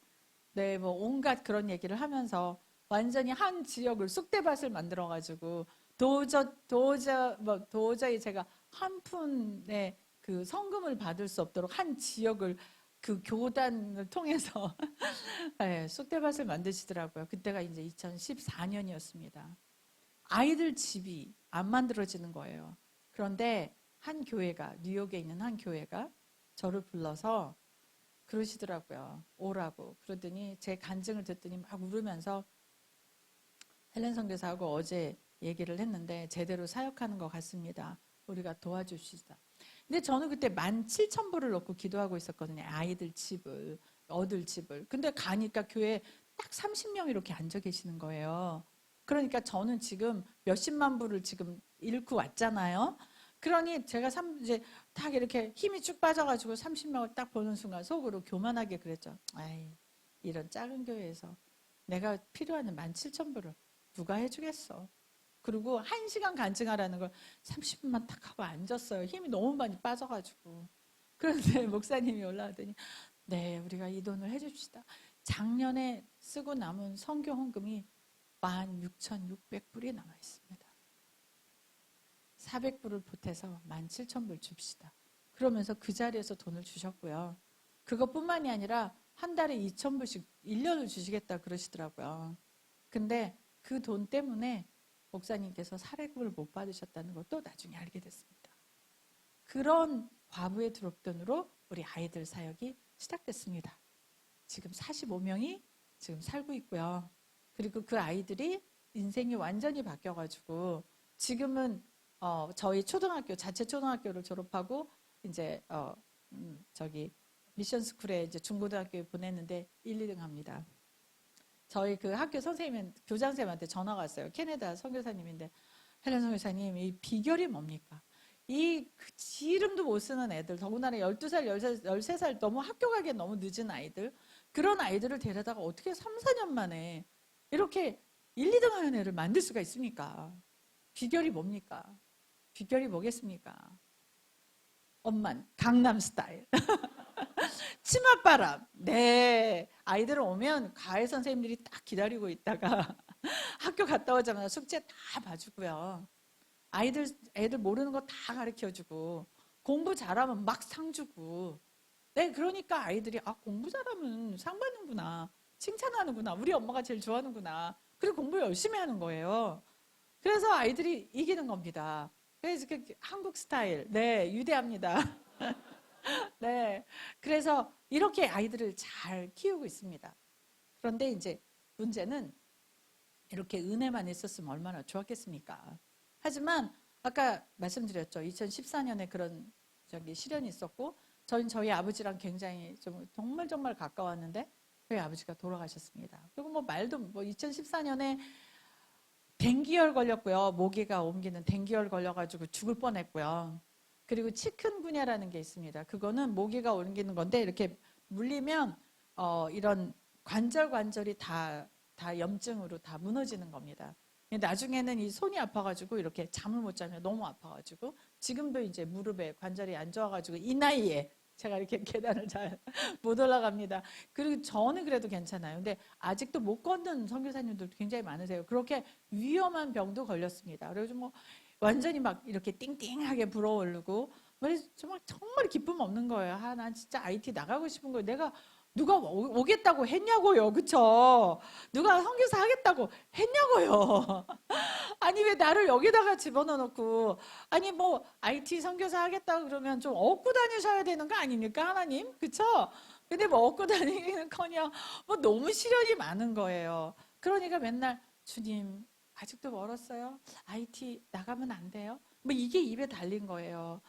뭐 온갖 그런 얘기를 하면서 완전히 한 지역을 쑥대밭을 만들어가지고 도저히 제가 한 푼의 그 성금을 받을 수 없도록 한 지역을 그 교단을 통해서 네, 쑥대밭을 만드시더라고요. 그때가 이제 2014년이었습니다. 아이들 집이 안 만들어지는 거예요. 그런데 한 교회가, 뉴욕에 있는 한 교회가 저를 불러서 그러시더라고요. 오라고. 그러더니 제 간증을 듣더니 막 울으면서 헬렌 선교사하고 어제 얘기를 했는데 제대로 사역하는 것 같습니다. 우리가 도와주시다. 근데 저는 그때 17,000불을 넣고 기도하고 있었거든요. 아이들 집을, 얻을 집을. 근데 가니까 교회에 딱 30명 이렇게 앉아 계시는 거예요. 그러니까 저는 지금 몇십만 불을 지금 잃고 왔잖아요. 그러니 제가 이제 딱 이렇게 힘이 쭉 빠져가지고 30명을 딱 보는 순간 속으로 교만하게 그랬죠. 아이, 이런 작은 교회에서 내가 필요한 17,000불을 누가 해주겠어. 그리고 1시간 간증하라는 걸 30분만 딱 하고 앉았어요. 힘이 너무 많이 빠져가지고. 그런데 목사님이 올라오더니 네, 우리가 이 돈을 해줍시다. 작년에 쓰고 남은 선교 헌금이 16,600불이 남아 있습니다. 400불을 보태서 17,000불 줍시다. 그러면서 그 자리에서 돈을 주셨고요. 그것뿐만이 아니라 한 달에 2,000불씩 1년을 주시겠다 그러시더라고요. 근데 그 돈 때문에 목사님께서 사례금을 못 받으셨다는 것도 나중에 알게 됐습니다. 그런 과부의 드롭돈으로 우리 아이들 사역이 시작됐습니다. 지금 45명이 지금 살고 있고요. 그리고 그 아이들이 인생이 완전히 바뀌어가지고 지금은 저희 초등학교, 자체 초등학교를 졸업하고 이제 저기 미션 스쿨에 이제 중고등학교에 보냈는데 1, 2등 합니다. 저희 그 학교 선생님, 교장선생님한테 전화가 왔어요. 캐나다 선교사님인데, 헬렌 선교사님, 이 비결이 뭡니까? 이 이름도 못 쓰는 애들, 더군다나 12살, 13살 너무 학교 가기에 너무 늦은 아이들, 그런 아이들을 데려다가 어떻게 3, 4년 만에 이렇게 1, 2등 하는 애를 만들 수가 있습니까? 비결이 뭡니까? 비결이 뭐겠습니까? 엄만, 강남 스타일. 치맛바람. 네. 아이들 오면 과외 선생님들이 딱 기다리고 있다가 학교 갔다 오자마자 숙제 다 봐주고요. 애들 모르는 거 다 가르쳐주고 공부 잘하면 막 상 주고. 네, 그러니까 아이들이 공부 잘하면 상 받는구나. 칭찬하는구나. 우리 엄마가 제일 좋아하는구나. 그리고 공부 열심히 하는 거예요. 그래서 아이들이 이기는 겁니다. 그래서 한국 스타일. 네, 유대합니다. 네. 그래서 이렇게 아이들을 잘 키우고 있습니다. 그런데 이제 문제는 이렇게 은혜만 있었으면 얼마나 좋았겠습니까? 하지만 아까 말씀드렸죠. 2014년에 그런 시련이 있었고 저희 아버지랑 굉장히 좀 정말 가까웠는데 저희 아버지가 돌아가셨습니다. 그리고 뭐 2014년에 댕기열 걸렸고요. 모기가 옮기는 댕기열 걸려가지고 죽을 뻔했고요. 그리고 치큰구냐라는 게 있습니다. 그거는 모기가 옮기는 건데 이렇게 물리면 이런 관절이 다 염증으로 다 무너지는 겁니다. 나중에는 이 손이 아파가지고 이렇게 잠을 못 자면 너무 아파가지고 지금도 이제 무릎에 관절이 안 좋아가지고 이 나이에 제가 이렇게 계단을 잘 못 올라갑니다. 그리고 저는 그래도 괜찮아요. 근데 아직도 못 걷는 선교사님들도 굉장히 많으세요. 그렇게 위험한 병도 걸렸습니다. 그래서 뭐 완전히 막 이렇게 띵띵하게 불어오르고 정말 기쁨 없는 거예요. 난 진짜 IT 나가고 싶은 거예요. 내가 누가 오겠다고 했냐고요. 그쵸? 누가 선교사 하겠다고 했냐고요. 아니 왜 나를 여기다가 집어넣어놓고 아니 뭐 IT 선교사 하겠다고 그러면 좀 얻고 다니셔야 되는 거 아닙니까 하나님? 그쵸? 근데 뭐 얻고 다니기는커녕 뭐 너무 시련이 많은 거예요. 그러니까 맨날 주님 아직도 멀었어요? IT 나가면 안 돼요? 뭐 이게 입에 달린 거예요.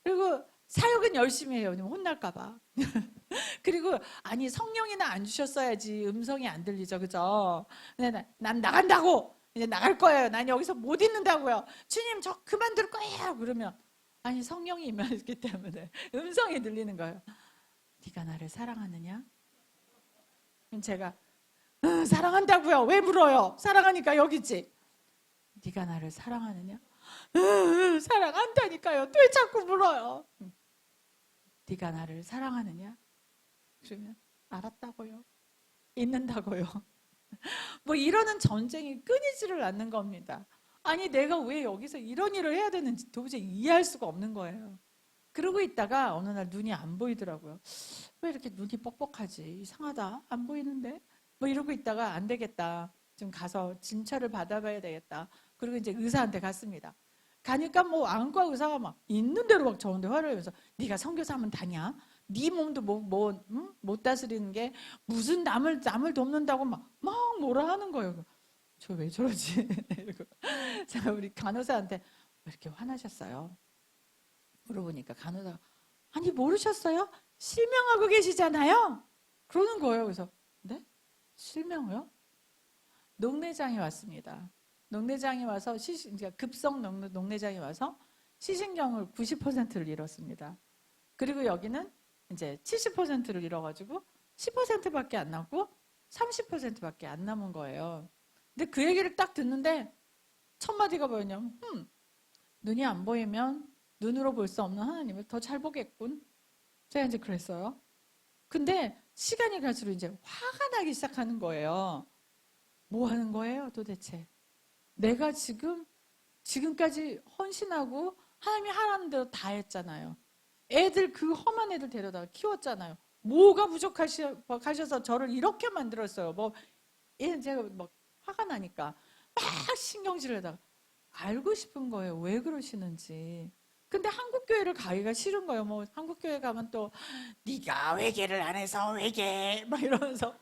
그리고 사역은 열심히 해요. 혼날까 봐. 그리고 아니 성령이나 안 주셨어야지 음성이 안 들리죠. 그죠? 근데 난 나간다고. 이제 나갈 거예요. 난 여기서 못 있는다고요. 주님 저 그만둘 거예요. 그러면 아니 성령이 임하기 때문에 음성이 들리는 거예요. 네가 나를 사랑하느냐? 그럼 제가 사랑한다고요. 왜 물어요? 사랑하니까 여기지. 네가 나를 사랑하느냐? 사랑한다니까요. 왜 자꾸 물어요? 네가 나를 사랑하느냐? 그러면 알았다고요. 있는다고요. 뭐 이러는 전쟁이 끊이지를 않는 겁니다. 아니 내가 왜 여기서 이런 일을 해야 되는지 도저히 이해할 수가 없는 거예요. 그러고 있다가 어느 날 눈이 안 보이더라고요. 왜 이렇게 눈이 뻑뻑하지? 이상하다. 안 보이는데? 뭐 이러고 있다가 안 되겠다. 좀 가서 진찰을 받아봐야 되겠다. 그리고 이제 의사한테 갔습니다. 가니까 뭐 안과 의사가 막 있는 대로 막 저한테 화를 내면서 네가 선교사 하면 다냐? 네 몸도 못 다스리는 게 무슨 남을 돕는다고 막 뭐라 하는 거예요. 저 왜 저러지? 이러고 제가 우리 간호사한테 왜 이렇게 화나셨어요? 물어보니까 간호사가 아니 모르셨어요? 실명하고 계시잖아요. 그러는 거예요. 그래서 네? 실명이요? 녹내장이 왔습니다. 녹내장이 와서 그러니까 급성 녹내장이 와서 시신경을 90%를 잃었습니다. 그리고 여기는 이제 70%를 잃어가지고 10%밖에 안 남고 30%밖에 안 남은 거예요. 근데 그 얘기를 딱 듣는데 첫 마디가 뭐였냐면 눈이 안 보이면 눈으로 볼 수 없는 하나님을 더 잘 보겠군. 제가 이제 그랬어요. 근데 시간이 갈수록 이제 화가 나기 시작하는 거예요. 뭐 하는 거예요 도대체? 내가 지금까지 헌신하고 하나님이 하라는 대로 다 했잖아요. 애들 그 험한 애들 데려다가 키웠잖아요. 뭐가 부족하셔서 저를 이렇게 만들었어요. 뭐 제가 막 화가 나니까 막 신경질을 하다가 알고 싶은 거예요. 왜 그러시는지. 근데 한국 교회를 가기가 싫은 거예요. 뭐 한국 교회 가면 또 네가 회개를 안 해서 회개 막 이러면서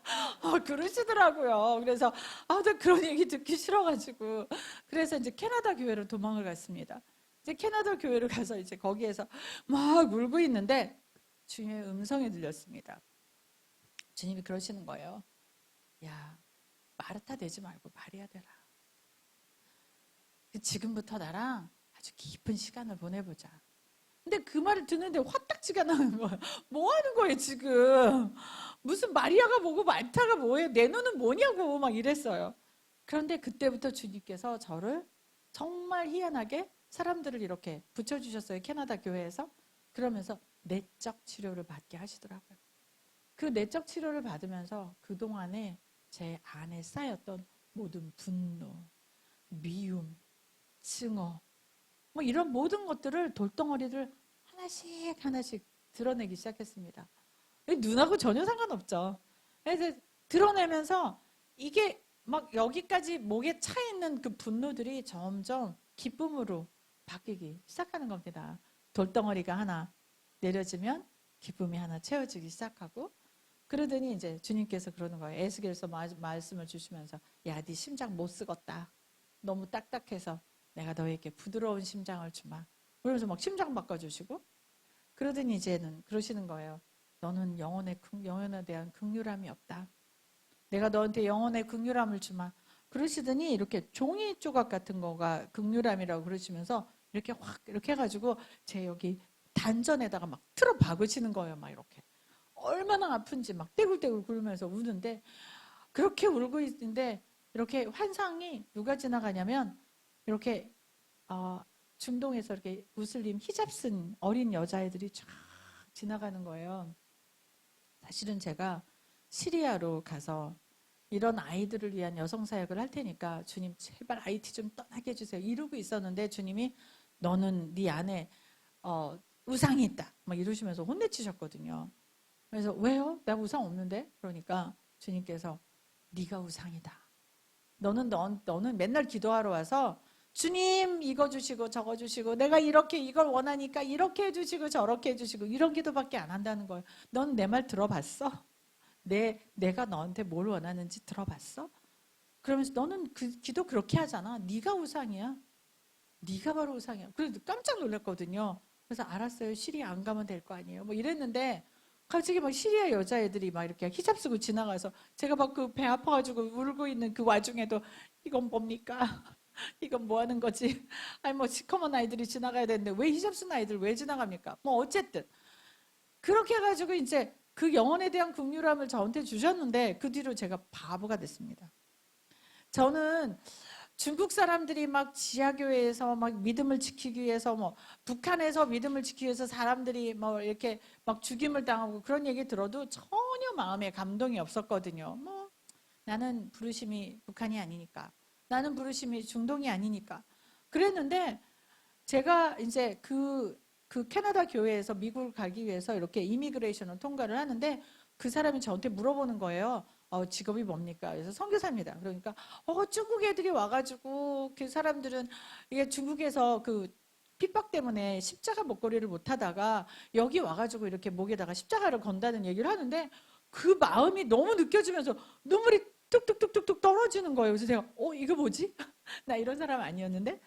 그러시더라고요. 그래서 나 그런 얘기 듣기 싫어가지고 그래서 이제 캐나다 교회로 도망을 갔습니다. 이제 캐나다 교회를 가서 이제 거기에서 막 울고 있는데 주님의 음성이 들렸습니다. 주님이 그러시는 거예요. 야, 마르타 되지 말고 마리아 되라. 지금부터 나랑 아주 깊은 시간을 보내보자. 근데 그 말을 듣는데 화딱지가 나는 거예요. 뭐 하는 거예요 지금? 무슨 마리아가 뭐고 말타가 뭐예요? 내 눈은 뭐냐고 막 이랬어요. 그런데 그때부터 주님께서 저를 정말 희한하게 사람들을 이렇게 붙여주셨어요. 캐나다 교회에서. 그러면서 내적 치료를 받게 하시더라고요. 그 내적 치료를 받으면서 그동안에 제 안에 쌓였던 모든 분노, 미움, 증오 뭐 이런 모든 것들을 돌덩어리를 하나씩 하나씩 드러내기 시작했습니다. 눈하고 전혀 상관없죠. 그래서 드러내면서 이게 막 여기까지 목에 차 있는 그 분노들이 점점 기쁨으로 바뀌기 시작하는 겁니다. 돌덩어리가 하나 내려지면 기쁨이 하나 채워지기 시작하고 그러더니 이제 주님께서 그러는 거예요. 에스겔서 말씀을 주시면서 야, 네 심장 못 쓰겄다. 너무 딱딱해서 내가 너에게 부드러운 심장을 주마. 그러면서 막 심장 바꿔주시고 그러더니 이제는 그러시는 거예요. 너는 영혼에 대한 긍휼함이 없다. 내가 너한테 영혼의 긍휼함을 주마. 그러시더니 이렇게 종이 조각 같은 거가 긍휼함이라고 그러시면서 이렇게 확 이렇게 해가지고 제 여기 단전에다가 막 틀어 박으시는 거예요. 막 이렇게. 얼마나 아픈지 막 떼굴떼굴 굴면서 우는데 그렇게 울고 있는데 이렇게 환상이 누가 지나가냐면 이렇게 중동에서 이렇게 무슬림 히잡 쓴 어린 여자애들이 쫙 지나가는 거예요. 사실은 제가 시리아로 가서 이런 아이들을 위한 여성 사역을 할 테니까 주님 제발 IT 좀 떠나게 해주세요. 이러고 있었는데 주님이 너는 네 안에 우상이 있다. 막 이러시면서 혼내치셨거든요. 그래서 왜요? 나 우상 없는데? 그러니까 주님께서 네가 우상이다. 너는 맨날 기도하러 와서 주님 이거 주시고 저거 주시고 내가 이렇게 이걸 원하니까 이렇게 해주시고 저렇게 해주시고 이런 기도밖에 안 한다는 거예요. 넌 내 말 들어봤어? 내가 너한테 뭘 원하는지 들어봤어? 그러면서 너는 그 기도 그렇게 하잖아. 네가 우상이야. 네가 바로 우상이야. 그래서 깜짝 놀랐거든요. 그래서 알았어요. 시리아 안 가면 될 거 아니에요. 뭐 이랬는데 갑자기 막 시리아 여자애들이 막 이렇게 히잡 쓰고 지나가서 제가 막 그 배 아파가지고 울고 있는 그 와중에도 이건 뭡니까? 이건 뭐 하는 거지? 아니 뭐 시커먼 아이들이 지나가야 되는데 왜 히잡 쓴 아이들 왜 지나갑니까? 뭐 어쨌든 그렇게 해가지고 이제 그 영혼에 대한 긍휼함을 저한테 주셨는데 그 뒤로 제가 바보가 됐습니다. 저는 중국 사람들이 막 지하교회에서 막 믿음을 지키기 위해서 뭐 북한에서 믿음을 지키기 위해서 사람들이 뭐 이렇게 막 죽임을 당하고 그런 얘기 들어도 전혀 마음에 감동이 없었거든요. 뭐 나는 부르심이 북한이 아니니까. 나는 부르심이 중동이 아니니까. 그랬는데 제가 이제 그 캐나다 교회에서 미국을 가기 위해서 이렇게 이미그레이션을 통과를 하는데 그 사람이 저한테 물어보는 거예요. 직업이 뭡니까? 그래서 선교사입니다. 그러니까 중국 애들이 와가지고 그 사람들은 이게 중국에서 그 핍박 때문에 십자가 목걸이를 못 하다가 여기 와가지고 이렇게 목에다가 십자가를 건다는 얘기를 하는데 그 마음이 너무 느껴지면서 눈물이 뚝뚝뚝뚝뚝 떨어지는 거예요. 그래서 제가 이거 뭐지? 나 이런 사람 아니었는데.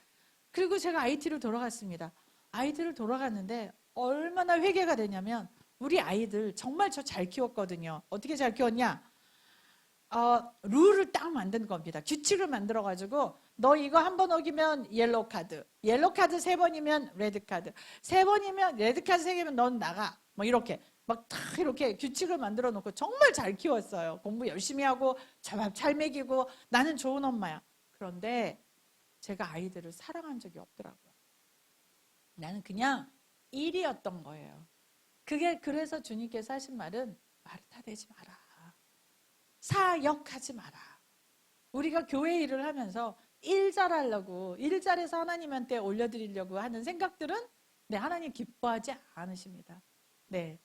그리고 제가 IT로 돌아갔습니다. IT를 돌아갔는데 얼마나 회개가 되냐면 우리 아이들 정말 저 잘 키웠거든요. 어떻게 잘 키웠냐? 룰을 딱 만든 겁니다. 규칙을 만들어가지고 너 이거 한 번 어기면 옐로우 카드, 옐로우 카드 3번이면 레드 카드, 3번이면 레드 카드 3개면 넌 나가. 뭐 이렇게 막 다 이렇게 규칙을 만들어 놓고 정말 잘 키웠어요. 공부 열심히 하고 밥 잘 먹이고 나는 좋은 엄마야. 그런데 제가 아이들을 사랑한 적이 없더라고요. 나는 그냥 일이었던 거예요. 그게 그래서 주님께서 하신 말은 마르타 되지 마라. 사역하지 마라. 우리가 교회 일을 하면서 일 잘하려고 일 잘해서 하나님한테 올려드리려고 하는 생각들은 하나님 기뻐하지 않으십니다. 네,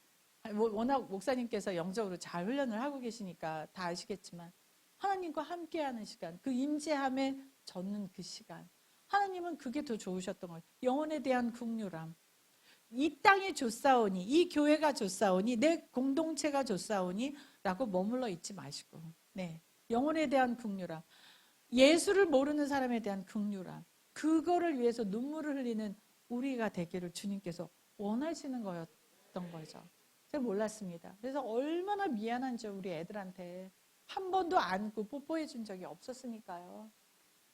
워낙 목사님께서 영적으로 잘 훈련을 하고 계시니까 다 아시겠지만 하나님과 함께하는 시간, 그 임재함에 젖는 그 시간, 하나님은 그게 더 좋으셨던 거예요. 영혼에 대한 긍휼함. 이 땅이 좋사오니, 이 교회가 좋사오니, 내 공동체가 좋사오니 라고 머물러 있지 마시고, 네, 영혼에 대한 긍휼함, 예수를 모르는 사람에 대한 긍휼함, 그거를 위해서 눈물을 흘리는 우리가 되기를 주님께서 원하시는 거였던 거죠. 제가 몰랐습니다. 그래서 얼마나 미안한지 우리 애들한테 한 번도 안고 뽀뽀해 준 적이 없었으니까요.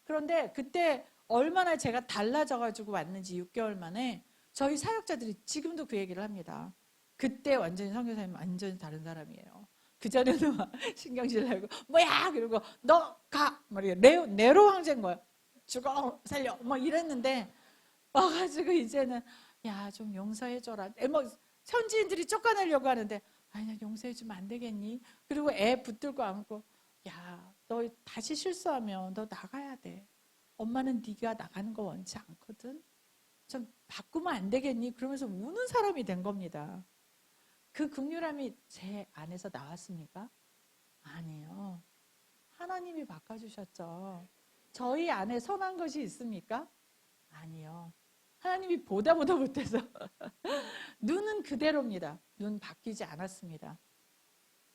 그런데 그때 얼마나 제가 달라져가지고 왔는지 6개월 만에 저희 사역자들이 지금도 그 얘기를 합니다. 그때 완전히 선교사님 완전히 다른 사람이에요. 그전에는 막 신경질 내고 뭐야 그러고 너 가! 네로 황제인 거예요. 죽어 살려 뭐 이랬는데 와가지고 이제는 야 좀 용서해줘라. 뭐 현지인들이 쫓아내려고 하는데 아니 나 용서해주면 안 되겠니? 그리고 애 붙들고 안고 야 너 다시 실수하면 너 나가야 돼. 엄마는 네가 나가는 거 원치 않거든. 좀 바꾸면 안 되겠니? 그러면서 우는 사람이 된 겁니다. 그 긍휼함이 제 안에서 나왔습니까? 아니에요. 하나님이 바꿔주셨죠. 저희 안에 선한 것이 있습니까? 아니요. 하나님이 보다 못해서 눈은 그대로입니다. 눈 바뀌지 않았습니다.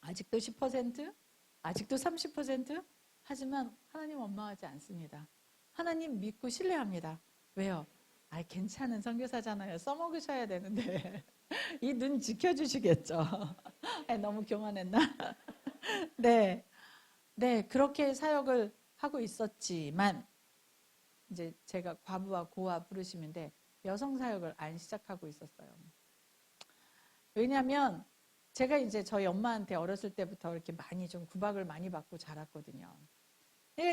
아직도 10%? 아직도 30%? 하지만 하나님 원망하지 않습니다. 하나님 믿고 신뢰합니다. 왜요? 괜찮은 선교사잖아요. 써먹으셔야 되는데 이 눈 지켜주시겠죠. 너무 교만했나? 네, 네 그렇게 사역을 하고 있었지만 이제 제가 과부와 고아 부르심인데 여성 사역을 안 시작하고 있었어요. 왜냐하면 제가 이제 저희 엄마한테 어렸을 때부터 이렇게 많이 좀 구박을 많이 받고 자랐거든요.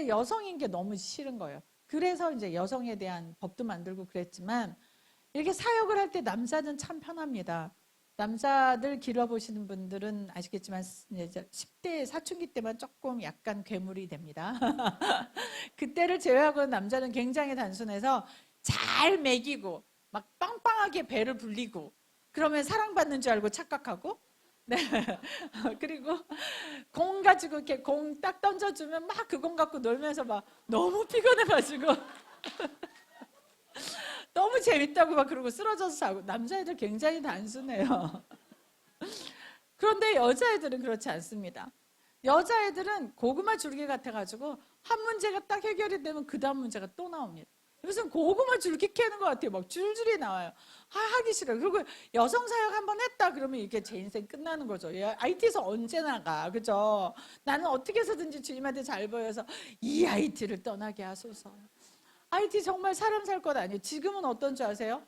여성인 게 너무 싫은 거예요. 그래서 이제 여성에 대한 법도 만들고 그랬지만 이렇게 사역을 할 때 남자는 참 편합니다. 남자들 길러보시는 분들은 아시겠지만 이제 10대 사춘기 때만 조금 약간 괴물이 됩니다. 그때를 제외하고는 남자는 굉장히 단순해서 잘 먹이고 막 빵빵하게 배를 불리고 그러면 사랑받는 줄 알고 착각하고 네. 그리고 공 가지고 이렇게 공 딱 던져주면 막 그 공 갖고 놀면서 막 너무 피곤해가지고 너무 재밌다고 막 그러고 쓰러져서 자고 남자애들 굉장히 단순해요. 그런데 여자애들은 그렇지 않습니다. 여자애들은 고구마 줄기 같아가지고 한 문제가 딱 해결이 되면 그 다음 문제가 또 나옵니다. 무슨 고구마 줄기 캐는 것 같아요. 막 줄줄이 나와요. 하기 싫어요. 그리고 여성 사역 한번 했다 그러면 이게 제 인생 끝나는 거죠. IT에서 언제 나가, 그죠? 나는 어떻게 해서든지 주님한테 잘 보여서 이 IT를 떠나게 하소서. IT 정말 사람 살 것 아니에요. 지금은 어떤 줄 아세요?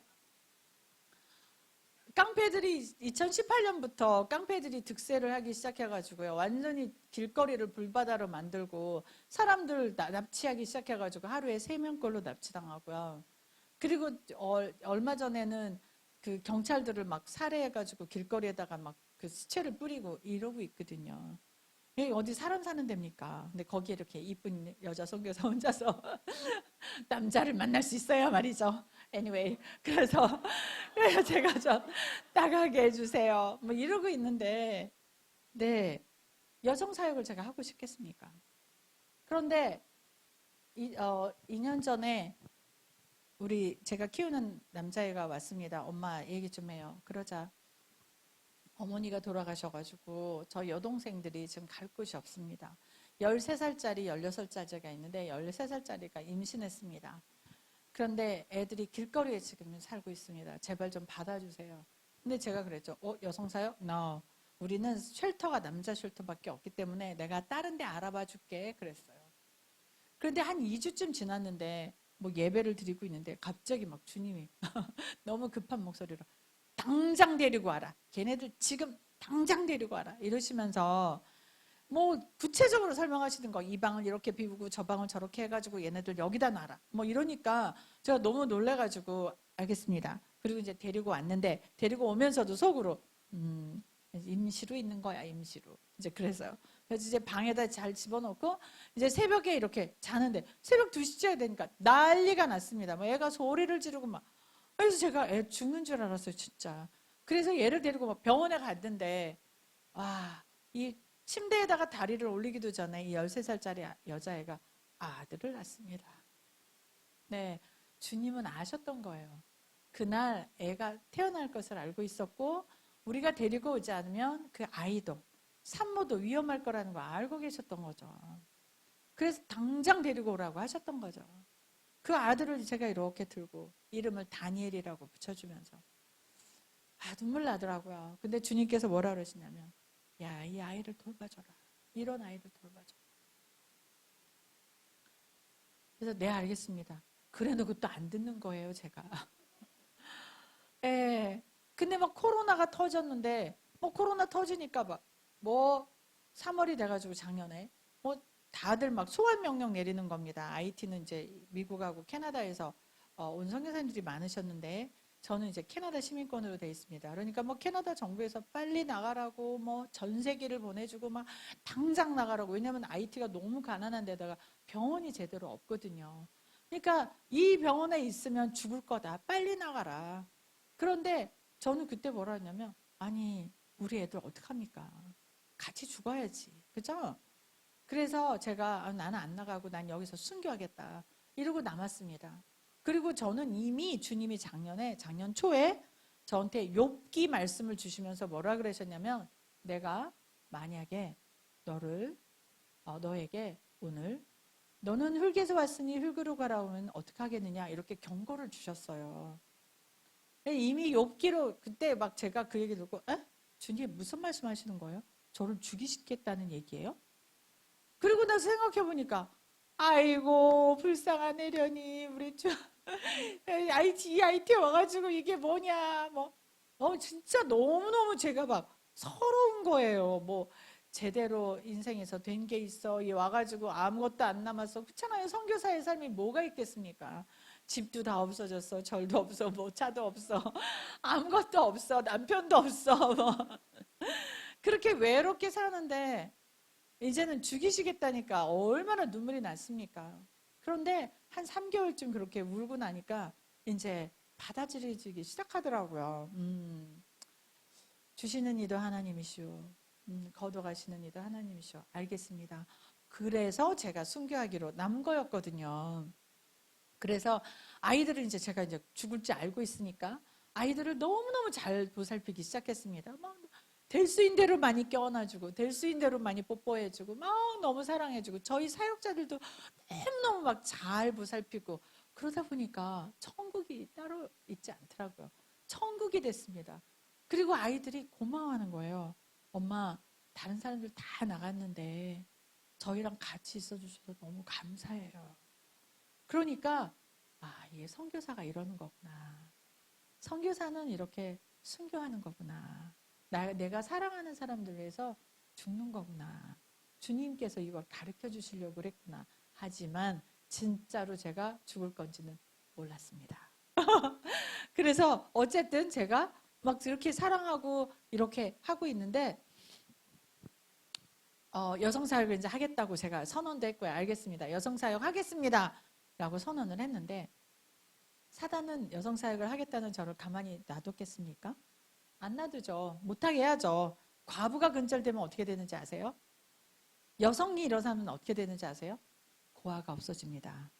깡패들이 2018년부터 깡패들이 득세를 하기 시작해가지고요. 완전히 길거리를 불바다로 만들고 사람들 납치하기 시작해가지고 하루에 3명꼴로 납치당하고요. 그리고 얼마 전에는 그 경찰들을 막 살해해가지고 길거리에다가 막 그 시체를 뿌리고 이러고 있거든요. 여기 어디 사람 사는 데입니까? 근데 거기에 이렇게 이쁜 여자 선교사 혼자서 남자를 만날 수 있어야 말이죠. Anyway, 그래서 제가 좀 나가게 해주세요. 뭐 이러고 있는데, 네, 여성 사역을 제가 하고 싶겠습니까? 그런데 2년 전에 제가 키우는 남자애가 왔습니다. 엄마 얘기 좀 해요. 그러자 어머니가 돌아가셔가지고 저 여동생들이 지금 갈 곳이 없습니다. 13살짜리, 16살짜리가 있는데 13살짜리가 임신했습니다. 그런데 애들이 길거리에 지금 살고 있습니다. 제발 좀 받아주세요. 근데 제가 그랬죠. 여성사요? No. 우리는 쉘터가 남자 쉘터밖에 없기 때문에 내가 다른 데 알아봐 줄게. 그랬어요. 그런데 한 2주쯤 지났는데 뭐 예배를 드리고 있는데 갑자기 막 주님이 너무 급한 목소리로 당장 데리고 와라. 걔네들 지금 당장 데리고 와라. 이러시면서 뭐 구체적으로 설명하시는 거. 이 방을 이렇게 비우고 저 방을 저렇게 해가지고 얘네들 여기다 놔라. 뭐 이러니까 제가 너무 놀래가지고 알겠습니다. 그리고 이제 데리고 왔는데 데리고 오면서도 속으로 임시로 있는 거야 임시로. 이제 그래서요. 그래서 이제 방에다 잘 집어넣고 이제 새벽에 이렇게 자는데 새벽 2시쯤 되니까 난리가 났습니다. 뭐 애가 소리를 지르고 막. 그래서 제가 애 죽는 줄 알았어요, 진짜. 그래서 얘를 데리고 막 병원에 갔는데, 이 침대에다가 다리를 올리기도 전에 이 13살짜리 여자애가 아들을 낳습니다. 네, 주님은 아셨던 거예요. 그날 애가 태어날 것을 알고 있었고, 우리가 데리고 오지 않으면 그 아이도, 산모도 위험할 거라는 거 알고 계셨던 거죠. 그래서 당장 데리고 오라고 하셨던 거죠. 그 아들을 제가 이렇게 들고 이름을 다니엘이라고 붙여주면서 눈물 나더라고요. 근데 주님께서 뭐라 그러시냐면 야, 이 아이를 돌봐줘라. 이런 아이를 돌봐줘. 그래서 네, 알겠습니다. 그래놓고 또 안 듣는 거예요, 제가. 예. 근데 막 코로나가 터졌는데 뭐 코로나 터지니까 뭐 3월이 돼가지고 작년에 뭐 다들 막 소환 명령 내리는 겁니다. IT는 이제 미국하고 캐나다에서 온 선교사님들이 많으셨는데 저는 이제 캐나다 시민권으로 돼 있습니다. 그러니까 뭐 캐나다 정부에서 빨리 나가라고 뭐 전세기를 보내주고 막 당장 나가라고. 왜냐하면 IT가 너무 가난한 데다가 병원이 제대로 없거든요. 그러니까 이 병원에 있으면 죽을 거다. 빨리 나가라. 그런데 저는 그때 뭐라 했냐면 아니 우리 애들 어떡합니까? 같이 죽어야지. 그죠? 그래서 제가 나는 안 나가고 난 여기서 순교하겠다. 이러고 남았습니다. 그리고 저는 이미 주님이 작년 초에 저한테 욥기 말씀을 주시면서 뭐라 그러셨냐면 내가 만약에 너에게 오늘 너는 흙에서 왔으니 흙으로 가라 하면 어떻게 하겠느냐 이렇게 경고를 주셨어요. 이미 욥기로 그때 막 제가 그 얘기 듣고 주님 무슨 말씀하시는 거예요? 저를 죽이시겠다는 얘기예요? 그리고 나서 생각해 보니까 아이고 불쌍한 애련이 우리 이 IT 와가지고 이게 뭐냐 진짜 너무너무 제가 막 서러운 거예요. 뭐 제대로 인생에서 된 게 있어 이 와가지고 아무것도 안 남았어. 그렇잖아요. 선교사의 삶이 뭐가 있겠습니까? 집도 다 없어졌어. 절도 없어. 뭐 차도 없어. 아무것도 없어. 남편도 없어. 뭐 그렇게 외롭게 사는데 이제는 죽이시겠다니까 얼마나 눈물이 났습니까? 그런데 한 3개월쯤 그렇게 울고 나니까 이제 받아들여지기 시작하더라고요. 주시는 이도 하나님이시오. 거둬가시는 이도 하나님이시오. 알겠습니다. 그래서 제가 순교하기로 남 거였거든요. 그래서 아이들은 이제 제가 이제 죽을지 알고 있으니까 아이들을 너무너무 잘 보살피기 시작했습니다. 될 수 있는 대로 많이 껴안아주고 될 수 있는 대로 많이 뽀뽀해주고 막 너무 사랑해주고 저희 사역자들도 너무너무 막 잘 보살피고 그러다 보니까 천국이 따로 있지 않더라고요. 천국이 됐습니다. 그리고 아이들이 고마워하는 거예요. 엄마 다른 사람들 다 나갔는데 저희랑 같이 있어주셔서 너무 감사해요. 그러니까 이게 선교사가 이러는 거구나. 선교사는 이렇게 순교하는 거구나. 내가 사랑하는 사람들 위해서 죽는 거구나. 주님께서 이걸 가르쳐 주시려고 그랬구나. 하지만 진짜로 제가 죽을 건지는 몰랐습니다. 그래서 어쨌든 제가 막 이렇게 사랑하고 이렇게 하고 있는데 여성 사역을 이제 하겠다고 제가 선언도 했고요. 알겠습니다. 여성 사역 하겠습니다라고 선언을 했는데 사단은 여성 사역을 하겠다는 저를 가만히 놔뒀겠습니까? 안 놔두죠. 못하게 해야죠. 과부가 근절되면 어떻게 되는지 아세요? 여성이 일어나면 어떻게 되는지 아세요? 고아가 없어집니다.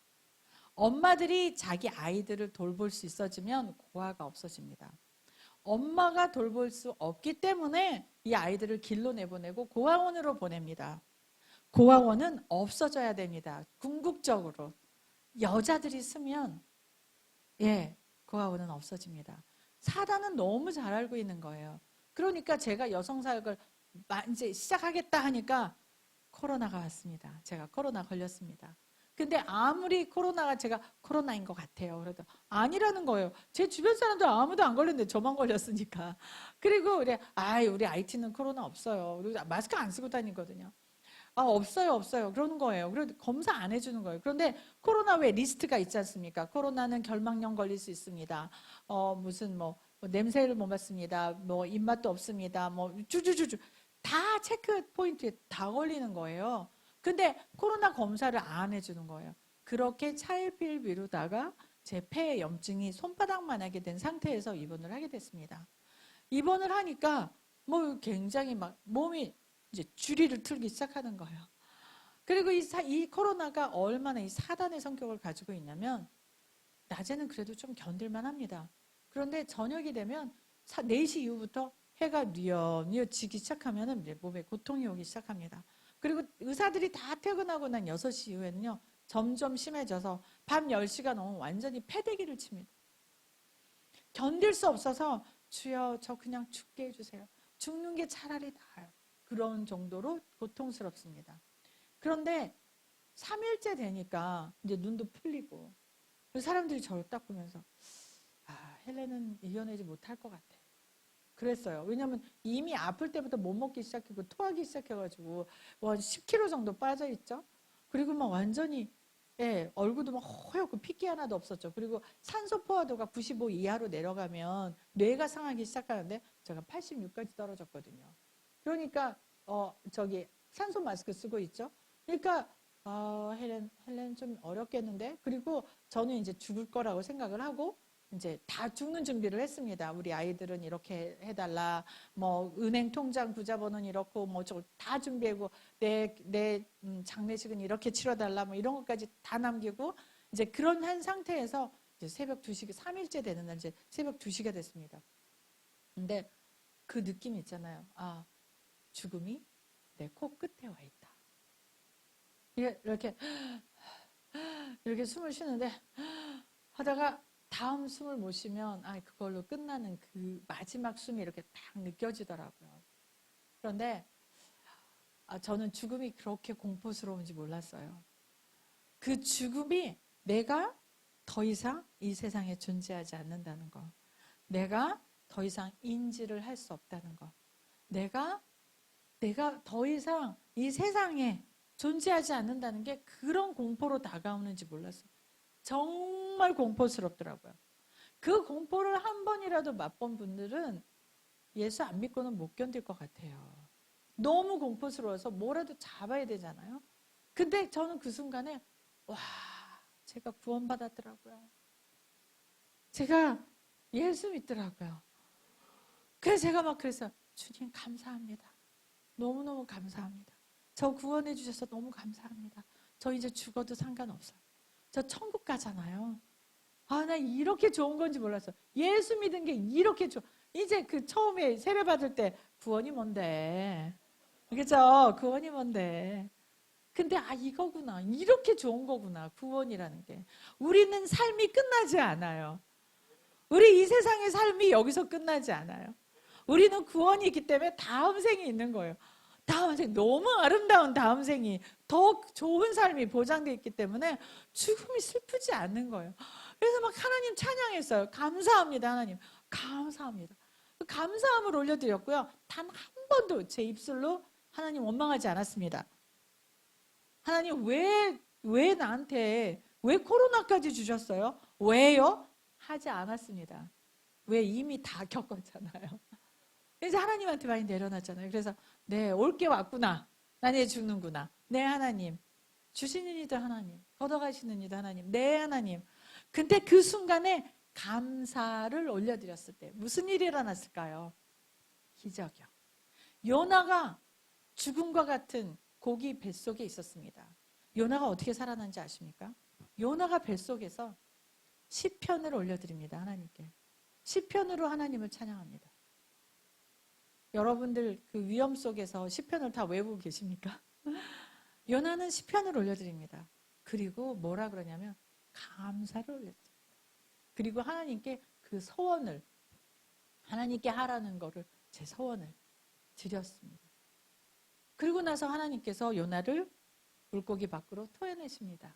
엄마들이 자기 아이들을 돌볼 수 있어지면 고아가 없어집니다. 엄마가 돌볼 수 없기 때문에 이 아이들을 길로 내보내고 고아원으로 보냅니다. 고아원은 없어져야 됩니다. 궁극적으로. 여자들이 쓰면 고아원은 없어집니다. 사단은 너무 잘 알고 있는 거예요. 그러니까 제가 여성 사역을 이제 시작하겠다 하니까 코로나가 왔습니다. 제가 코로나 걸렸습니다. 근데 아무리 코로나가 제가 코로나인 것 같아요. 그래도 아니라는 거예요. 제 주변 사람들 아무도 안 걸렸는데 저만 걸렸으니까. 그리고 우리 IT는 코로나 없어요. 우리 마스크 안 쓰고 다니거든요. 없어요. 그러는 거예요. 그런데 검사 안 해주는 거예요. 그런데 코로나 왜 리스트가 있지 않습니까? 코로나는 결막염 걸릴 수 있습니다. 무슨 냄새를 못 맡습니다. 입맛도 없습니다. 쭈쭈쭈쭈 다 체크 포인트에 다 걸리는 거예요. 근데 코로나 검사를 안 해주는 거예요. 그렇게 차일피일 미루다가 제 폐에 염증이 손바닥만하게 된 상태에서 입원을 하게 됐습니다. 입원을 하니까 굉장히 막 몸이 이제 주리를 틀기 시작하는 거예요. 그리고 이 코로나가 얼마나 이 사단의 성격을 가지고 있냐면 낮에는 그래도 좀 견딜만 합니다. 그런데 저녁이 되면 4시 이후부터 해가 뉘엿뉘엿 지기 시작하면 이제 몸에 고통이 오기 시작합니다. 그리고 의사들이 다 퇴근하고 난 6시 이후에는요. 점점 심해져서 밤 10시가 넘으면 완전히 패대기를 칩니다. 견딜 수 없어서 주여 저 그냥 죽게 해주세요. 죽는 게 차라리 나아요. 그런 정도로 고통스럽습니다. 그런데 3일째 되니까 이제 눈도 풀리고 사람들이 저를 딱 보면서 헬렌은 이겨내지 못할 것 같아. 그랬어요. 왜냐하면 이미 아플 때부터 못 먹기 시작하고 토하기 시작해가지고 10kg 정도 빠져 있죠. 그리고 막 완전히 얼굴도 막 허옇고 핏기 하나도 없었죠. 그리고 산소 포화도가 95 이하로 내려가면 뇌가 상하기 시작하는데 제가 86까지 떨어졌거든요. 그러니까 산소 마스크 쓰고 있죠. 그러니까 헬렌 좀 어렵겠는데. 그리고 저는 이제 죽을 거라고 생각을 하고 이제 다 죽는 준비를 했습니다. 우리 아이들은 이렇게 해달라. 은행 통장 부자번호는 이렇고 저거 다 준비하고 내 장례식은 이렇게 치러달라. 이런 것까지 다 남기고 이제 그런 한 상태에서 이제 새벽 2시 3일째 되는 날 이제 새벽 2시가 됐습니다. 근데 그 느낌 있잖아요. 죽음이 내 코끝에 와 있다. 이렇게 숨을 쉬는데 하다가 다음 숨을 못 쉬면 그걸로 끝나는 그 마지막 숨이 이렇게 딱 느껴지더라고요. 그런데 저는 죽음이 그렇게 공포스러운지 몰랐어요. 그 죽음이 내가 더 이상 이 세상에 존재하지 않는다는 거. 내가 더 이상 인지를 할 수 없다는 거. 내가 더 이상 이 세상에 존재하지 않는다는 게 그런 공포로 다가오는지 몰랐어요. 정말 공포스럽더라고요. 그 공포를 한 번이라도 맛본 분들은 예수 안 믿고는 못 견딜 것 같아요. 너무 공포스러워서 뭐라도 잡아야 되잖아요. 근데 저는 그 순간에 제가 구원받았더라고요. 제가 예수 믿더라고요. 그래서 제가 막 그랬어요. 주님 감사합니다. 너무너무 감사합니다. 저 구원해 주셔서 너무 감사합니다. 저 이제 죽어도 상관없어요. 저 천국 가잖아요. 나 이렇게 좋은 건지 몰랐어요. 예수 믿은 게 이렇게 좋아. 이제 그 처음에 세례 받을 때 구원이 뭔데? 그죠? 구원이 뭔데? 근데 이거구나. 이렇게 좋은 거구나. 구원이라는 게. 우리는 삶이 끝나지 않아요. 우리 이 세상의 삶이 여기서 끝나지 않아요. 우리는 구원이 있기 때문에 다음 생이 있는 거예요. 다음 생, 너무 아름다운 다음 생이, 더 좋은 삶이 보장되어 있기 때문에 죽음이 슬프지 않는 거예요. 그래서 막 하나님 찬양했어요. 감사합니다, 하나님. 감사합니다. 감사함을 올려드렸고요. 단 한 번도 제 입술로 하나님 원망하지 않았습니다. 하나님 왜 나한테 왜 코로나까지 주셨어요? 왜요? 하지 않았습니다. 왜 이미 다 겪었잖아요. 그래서 하나님한테 많이 내려놨잖아요. 그래서 올 게 왔구나. 난 얘 죽는구나. 네 하나님. 주시는 이도 하나님. 걷어가시는 이도 하나님. 네 하나님. 근데 그 순간에 감사를 올려드렸을 때 무슨 일이 일어났을까요? 기적이요. 요나가 죽음과 같은 고기 뱃속에 있었습니다. 요나가 어떻게 살아난지 아십니까? 요나가 뱃속에서 시편을 올려드립니다. 하나님께. 시편으로 하나님을 찬양합니다. 여러분들 그 위험 속에서 시편을 다 외우고 계십니까? 요나는 시편을 올려드립니다. 그리고 뭐라 그러냐면 감사를 올려드립니다. 그리고 하나님께 그 소원을 하나님께 하라는 거를 제 소원을 드렸습니다. 그리고 나서 하나님께서 요나를 물고기 밖으로 토해내십니다.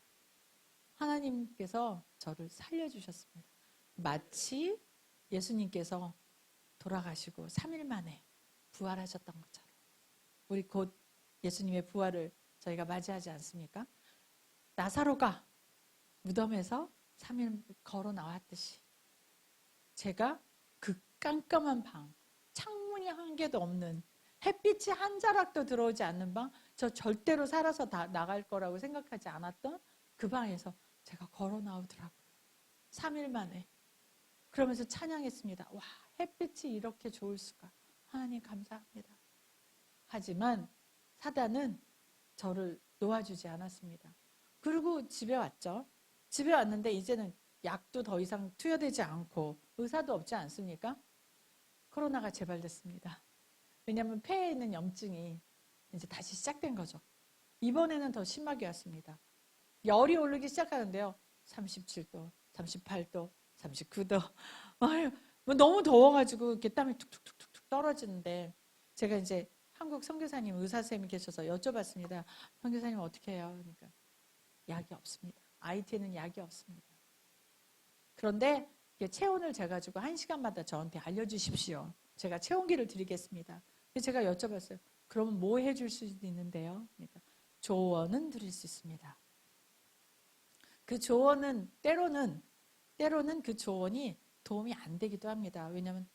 하나님께서 저를 살려주셨습니다. 마치 예수님께서 돌아가시고 3일 만에 부활하셨던 것처럼 우리 곧 예수님의 부활을 저희가 맞이하지 않습니까? 나사로가 무덤에서 3일 걸어 나왔듯이 제가 그 깜깜한 방, 창문이 한 개도 없는 햇빛이 한 자락도 들어오지 않는 방, 저 절대로 살아서 다 나갈 거라고 생각하지 않았던 그 방에서 제가 걸어 나오더라고요. 3일 만에. 그러면서 찬양했습니다. 와, 햇빛이 이렇게 좋을 수가. 하나님 감사합니다. 하지만 사단은 저를 놓아주지 않았습니다. 그리고 집에 왔죠. 집에 왔는데 이제는 약도 더 이상 투여되지 않고 의사도 없지 않습니까? 코로나가 재발됐습니다. 왜냐하면 폐에 있는 염증이 이제 다시 시작된 거죠. 이번에는 더 심하게 왔습니다. 열이 오르기 시작하는데요. 37도, 38도, 39도. 너무 더워가지고 이렇게 땀이 툭툭툭툭 떨어지는데 제가 이제 한국 선교사님 의사 선생님이 계셔서 여쭤봤습니다. 선교사님 어떻게 해요? 그러니까 약이 없습니다. IT에는 약이 없습니다. 그런데 체온을 재가지고 1시간마다 저한테 알려주십시오. 제가 체온계를 드리겠습니다. 제가 여쭤봤어요. 그러면 뭐 해줄 수 있는데요? 그러니까 조언은 드릴 수 있습니다. 그 조언은 때로는 그 조언이 도움이 안 되기도 합니다. 왜냐하면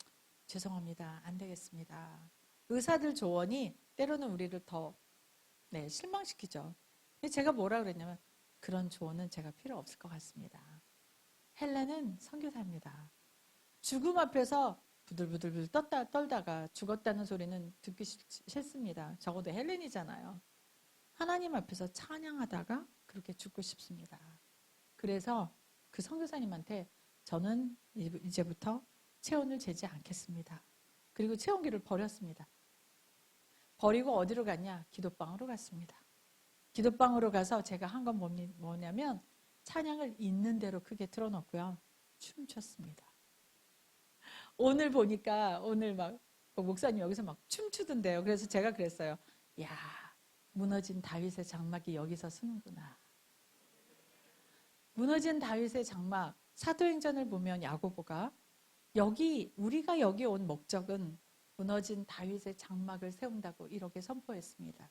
죄송합니다. 안 되겠습니다. 의사들 조언이 때로는 우리를 더 실망시키죠. 제가 뭐라 그랬냐면 그런 조언은 제가 필요 없을 것 같습니다. 헬렌은 선교사입니다. 죽음 앞에서 부들부들 떨다가 죽었다는 소리는 듣기 싫습니다. 적어도 헬렌이잖아요. 하나님 앞에서 찬양하다가 그렇게 죽고 싶습니다. 그래서 그 선교사님한테 저는 이제부터 체온을 재지 않겠습니다. 그리고 체온계를 버렸습니다. 버리고 어디로 갔냐? 기도방으로 갔습니다. 기도방으로 가서 제가 한 건 뭐냐면 찬양을 있는 대로 크게 틀어놓고요. 춤췄습니다. 오늘 보니까 오늘 막 목사님 여기서 막 춤추던데요. 그래서 제가 그랬어요. 야, 무너진 다윗의 장막이 여기서 서는구나. 무너진 다윗의 장막, 사도행전을 보면 야고보가 우리가 여기 온 목적은 무너진 다윗의 장막을 세운다고 이렇게 선포했습니다.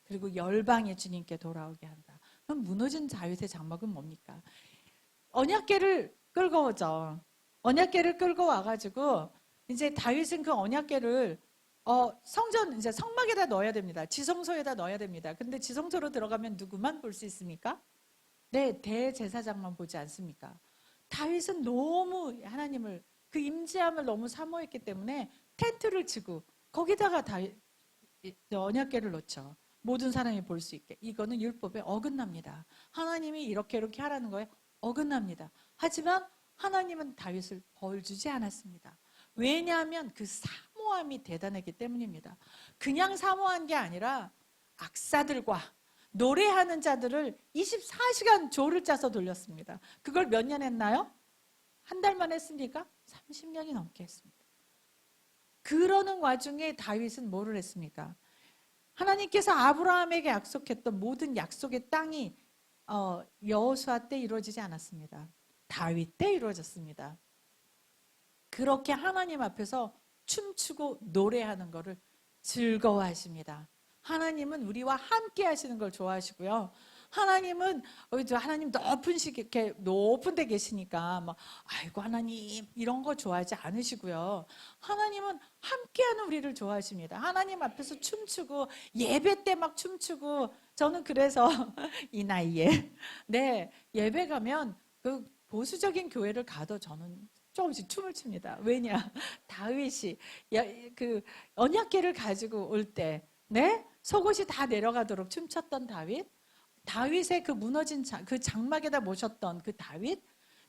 그리고 열방의 주님께 돌아오게 한다. 그럼 무너진 다윗의 장막은 뭡니까? 언약궤를 끌고 오죠. 언약궤를 끌고 와가지고 이제 다윗은 그 언약궤를 성전 이제 성막에다 넣어야 됩니다. 지성소에다 넣어야 됩니다. 근데 지성소로 들어가면 누구만 볼 수 있습니까? 네, 대제사장만 보지 않습니까? 다윗은 너무 하나님을 그 임재함을 너무 사모했기 때문에 텐트를 치고 거기다가 언약궤를 놓죠. 모든 사람이 볼 수 있게. 이거는 율법에 어긋납니다. 하나님이 이렇게 하라는 거에 어긋납니다. 하지만 하나님은 다윗을 벌 주지 않았습니다. 왜냐하면 그 사모함이 대단했기 때문입니다. 그냥 사모한 게 아니라 악사들과 노래하는 자들을 24시간 조를 짜서 돌렸습니다. 그걸 몇 년 했나요? 한 달만 했습니까? 30년이 넘게 했습니다. 그러는 와중에 다윗은 뭐를 했습니까? 하나님께서 아브라함에게 약속했던 모든 약속의 땅이 여호수아 때 이루어지지 않았습니다. 다윗 때 이루어졌습니다. 그렇게 하나님 앞에서 춤추고 노래하는 것을 즐거워하십니다. 하나님은 우리와 함께 하시는 걸 좋아하시고요. 하나님은 하나님 높은 데 계시니까 막 아이고 하나님 이런 거 좋아하지 않으시고요. 하나님은 함께하는 우리를 좋아하십니다. 하나님 앞에서 춤추고 예배 때 막 춤추고 저는 그래서 이 나이에 네 예배 가면 그 보수적인 교회를 가도 저는 조금씩 춤을 춥니다. 왜냐 다윗이 그 언약궤를 가지고 올 때 네 속옷이 다 내려가도록 춤췄던 다윗의 그 무너진 그 장막에다 모셨던 그 다윗,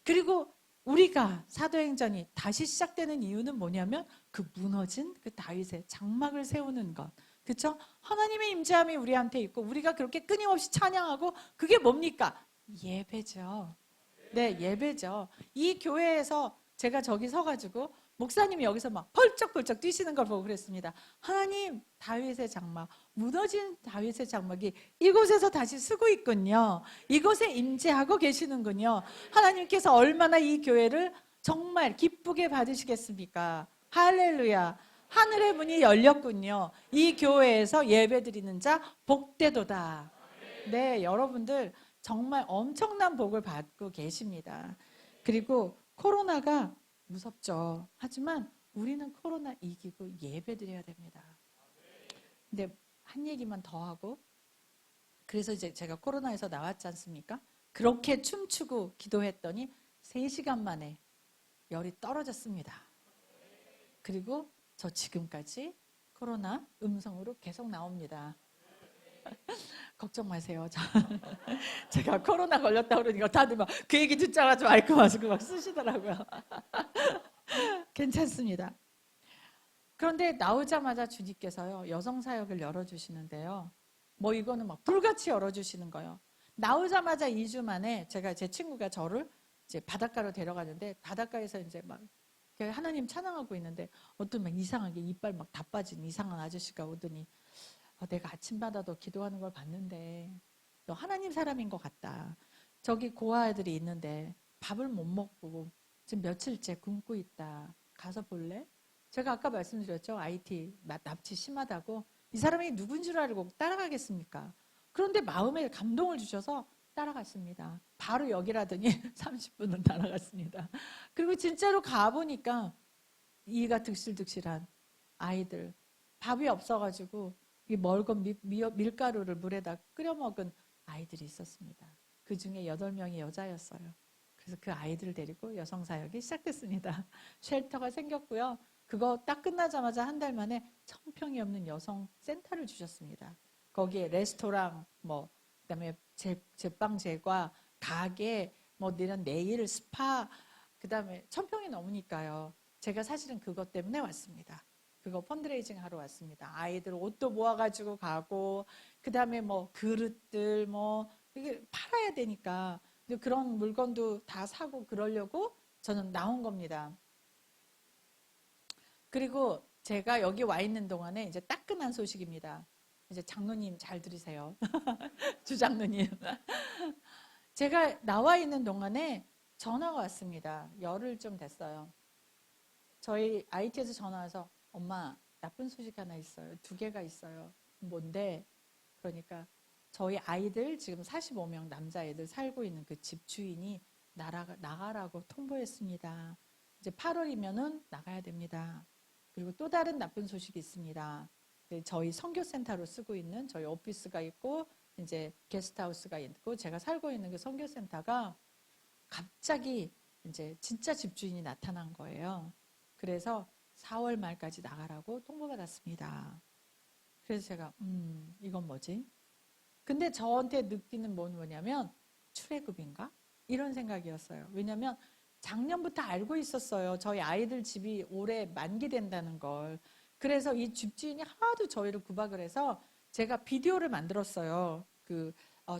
그리고 우리가 사도행전이 다시 시작되는 이유는 뭐냐면 그 무너진 그 다윗의 장막을 세우는 것. 그렇죠? 하나님의 임재함이 우리한테 있고 우리가 그렇게 끊임없이 찬양하고 그게 뭡니까? 예배죠. 네, 예배죠. 이 교회에서 제가 저기 서가지고 목사님이 여기서 막 펄쩍펄쩍 뛰시는 걸 보고 그랬습니다. 하나님, 다윗의 장막, 무너진 다윗의 장막이 이곳에서 다시 쓰고 있군요. 이곳에 임재하고 계시는군요. 하나님께서 얼마나 이 교회를 정말 기쁘게 받으시겠습니까? 할렐루야. 하늘의 문이 열렸군요. 이 교회에서 예배드리는 자 복되도다. 네, 여러분들 정말 엄청난 복을 받고 계십니다. 그리고 코로나가 무섭죠. 하지만 우리는 코로나 이기고 예배드려야 됩니다. 근데 한 얘기만 더 하고, 그래서 이제 제가 코로나에서 나왔지 않습니까? 그렇게 춤추고 기도했더니 3시간 만에 열이 떨어졌습니다. 그리고 저 지금까지 코로나 음성으로 계속 나옵니다. 걱정 마세요. 제가 코로나 걸렸다 그러니까 다들 막 그 얘기 듣자마자 마이크 마시고 막 쓰시더라고요. 괜찮습니다. 그런데 나오자마자 주님께서요 여성 사역을 열어주시는데요. 뭐 이거는 막 불같이 열어주시는 거예요. 나오자마자 2주 만에 제 친구가 저를 이제 바닷가로 데려가는데 바닷가에서 이제 막 하나님 찬양하고 있는데 어떤 막 이상하게 이빨 막 다 빠진 이상한 아저씨가 오더니 내가 아침마다도 기도하는 걸 봤는데 너 하나님 사람인 것 같다. 저기 고아들이 있는데 밥을 못 먹고 지금 며칠째 굶고 있다. 가서 볼래? 제가 아까 말씀드렸죠. IT 납치 심하다고. 이 사람이 누군 줄 알고 따라가겠습니까? 그런데 마음에 감동을 주셔서 따라갔습니다. 바로 여기라더니 30분은 따라갔습니다. 그리고 진짜로 가보니까 이가 득실득실한 아이들, 밥이 없어가지고 멀건 밀가루를 물에다 끓여 먹은 아이들이 있었습니다. 그 중에 8명이 여자였어요. 그래서 그 아이들을 데리고 여성사역이 시작됐습니다. 쉘터가 생겼고요. 그거 딱 끝나자마자 한 달 만에 청평이 없는 여성센터를 주셨습니다. 거기에 레스토랑, 그다음에 제빵 제과, 가게, 이런 네일, 스파, 그다음에 천평이 넘으니까요. 제가 사실은 그것 때문에 왔습니다. 그거 펀드레이징 하러 왔습니다. 아이들 옷도 모아가지고 가고, 그다음에 그릇들 이게 팔아야 되니까 그런 물건도 다 사고 그러려고 저는 나온 겁니다. 그리고 제가 여기 와 있는 동안에 이제 따끈한 소식입니다. 이제 장로님 잘 들으세요. 주장로님. 제가 나와 있는 동안에 전화가 왔습니다. 열흘 좀 됐어요. 저희 IT에서 전화 와서 엄마 나쁜 소식 하나 있어요. 2개가 있어요. 뭔데? 그러니까 저희 아이들 지금 45명 남자애들 살고 있는 그 집 주인이 나가라고 통보했습니다. 이제 8월이면은 나가야 됩니다. 그리고 또 다른 나쁜 소식이 있습니다. 저희 선교센터로 쓰고 있는 저희 오피스가 있고 이제 게스트하우스가 있고 제가 살고 있는 그 선교센터가 갑자기 이제 진짜 집주인이 나타난 거예요. 그래서 4월 말까지 나가라고 통보받았습니다. 그래서 제가 이건 뭐지? 근데 저한테 느끼는 뭐냐면 출애굽인가? 이런 생각이었어요. 왜냐하면 작년부터 알고 있었어요. 저희 아이들 집이 올해 만기된다는 걸. 그래서 이 집주인이 하도 저희를 구박을 해서 제가 비디오를 만들었어요.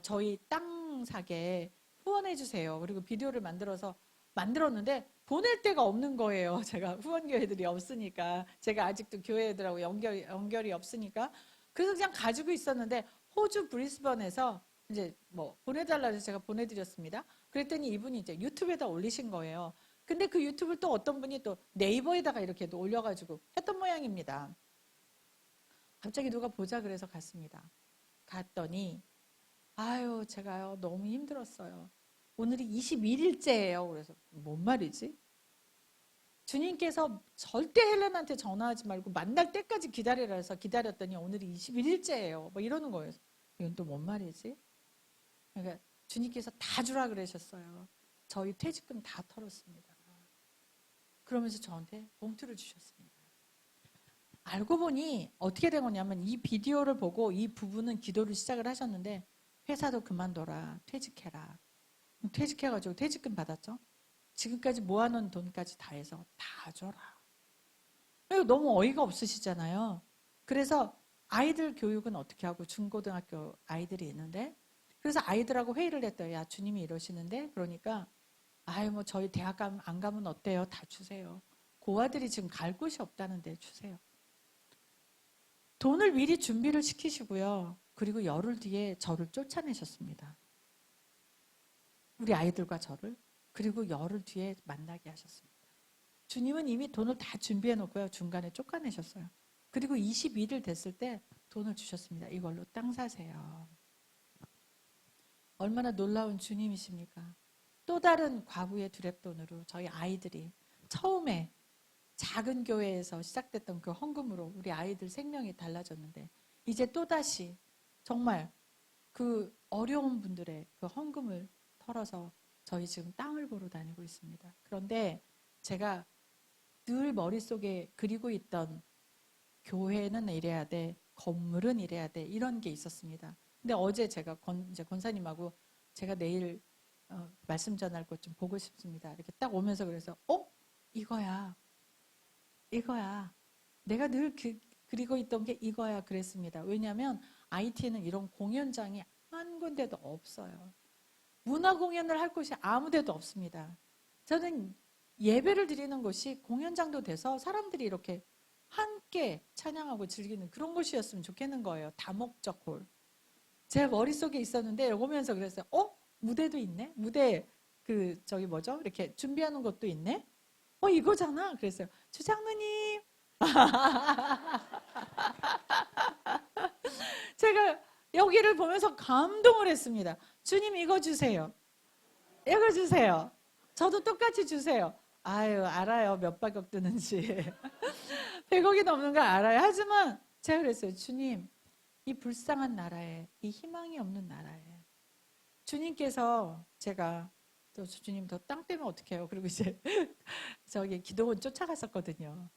저희 땅 사게 후원해 주세요. 그리고 비디오를 만들었는데 보낼 데가 없는 거예요. 제가 후원교회들이 없으니까. 제가 아직도 교회들하고 연결이 없으니까. 그래서 그냥 가지고 있었는데 호주 브리스번에서 이제 보내달라고 해서 제가 보내드렸습니다. 그랬더니 이분이 이제 유튜브에다 올리신 거예요. 근데 그 유튜브를 또 어떤 분이 또 네이버에다가 이렇게 또 올려가지고 했던 모양입니다. 갑자기 누가 보자 그래서 갔습니다. 갔더니 아유, 제가요, 너무 힘들었어요. 오늘이 21일째예요. 그래서, 뭔 말이지? 주님께서 절대 헬렌한테 전화하지 말고 만날 때까지 기다리라 해서 기다렸더니 오늘이 21일째예요. 뭐 이러는 거예요. 이건 또 뭔 말이지? 그러니까 주님께서 다 주라 그러셨어요. 저희 퇴직금 다 털었습니다. 그러면서 저한테 봉투를 주셨습니다. 알고 보니 어떻게 된 거냐면 이 비디오를 보고 이 부부는 기도를 시작을 하셨는데 회사도 그만둬라, 퇴직해라. 퇴직해가지고 퇴직금 받았죠. 지금까지 모아놓은 돈까지 다 해서 다 줘라. 이거 너무 어이가 없으시잖아요. 그래서 아이들 교육은 어떻게 하고 중고등학교 아이들이 있는데 그래서 아이들하고 회의를 했대요. 야, 주님이 이러시는데 그러니까 아유 뭐 저희 대학 안 가면 어때요? 다 주세요. 고아들이 지금 갈 곳이 없다는데 주세요. 돈을 미리 준비를 시키시고요. 그리고 열흘 뒤에 저를 쫓아내셨습니다. 우리 아이들과 저를. 그리고 열흘 뒤에 만나게 하셨습니다. 주님은 이미 돈을 다 준비해 놓고요. 중간에 쫓아내셨어요. 그리고 21일 됐을 때 돈을 주셨습니다. 이걸로 땅 사세요. 얼마나 놀라운 주님이십니까? 또 다른 과부의 두랩돈으로 저희 아이들이 처음에 작은 교회에서 시작됐던 그 헌금으로 우리 아이들 생명이 달라졌는데 이제 또다시 정말 그 어려운 분들의 그 헌금을 털어서 저희 지금 땅을 보러 다니고 있습니다. 그런데 제가 늘 머릿속에 그리고 있던 교회는 이래야 돼, 건물은 이래야 돼 이런 게 있었습니다. 근데 어제 제가 이제 권사님하고 제가 내일 말씀 전할 것 좀 보고 싶습니다. 이렇게 딱 오면서 그래서 이거야. 내가 늘 그리고 있던 게 이거야 그랬습니다. 왜냐하면 IT에는 이런 공연장이 한 군데도 없어요. 문화 공연을 할 곳이 아무 데도 없습니다. 저는 예배를 드리는 곳이 공연장도 돼서 사람들이 이렇게 함께 찬양하고 즐기는 그런 곳이었으면 좋겠는 거예요. 다목적 홀. 제 머릿속에 있었는데 오면서 그랬어요. 무대도 있네? 무대 저기 뭐죠? 이렇게 준비하는 것도 있네? 이거잖아. 그랬어요. 주장로님. 제가 여기를 보면서 감동을 했습니다. 주님 이거 주세요. 이거 주세요. 저도 똑같이 주세요. 아유 알아요. 몇 바격 뜨는지. 100억이 넘는 걸 알아요. 하지만 제가 그랬어요. 주님 이 불쌍한 나라에 이 희망이 없는 나라에 주님께서 제가 또 주님 더 땅 때문에 어떻게 해요? 그리고 이제 저기 기도원 쫓아갔었거든요.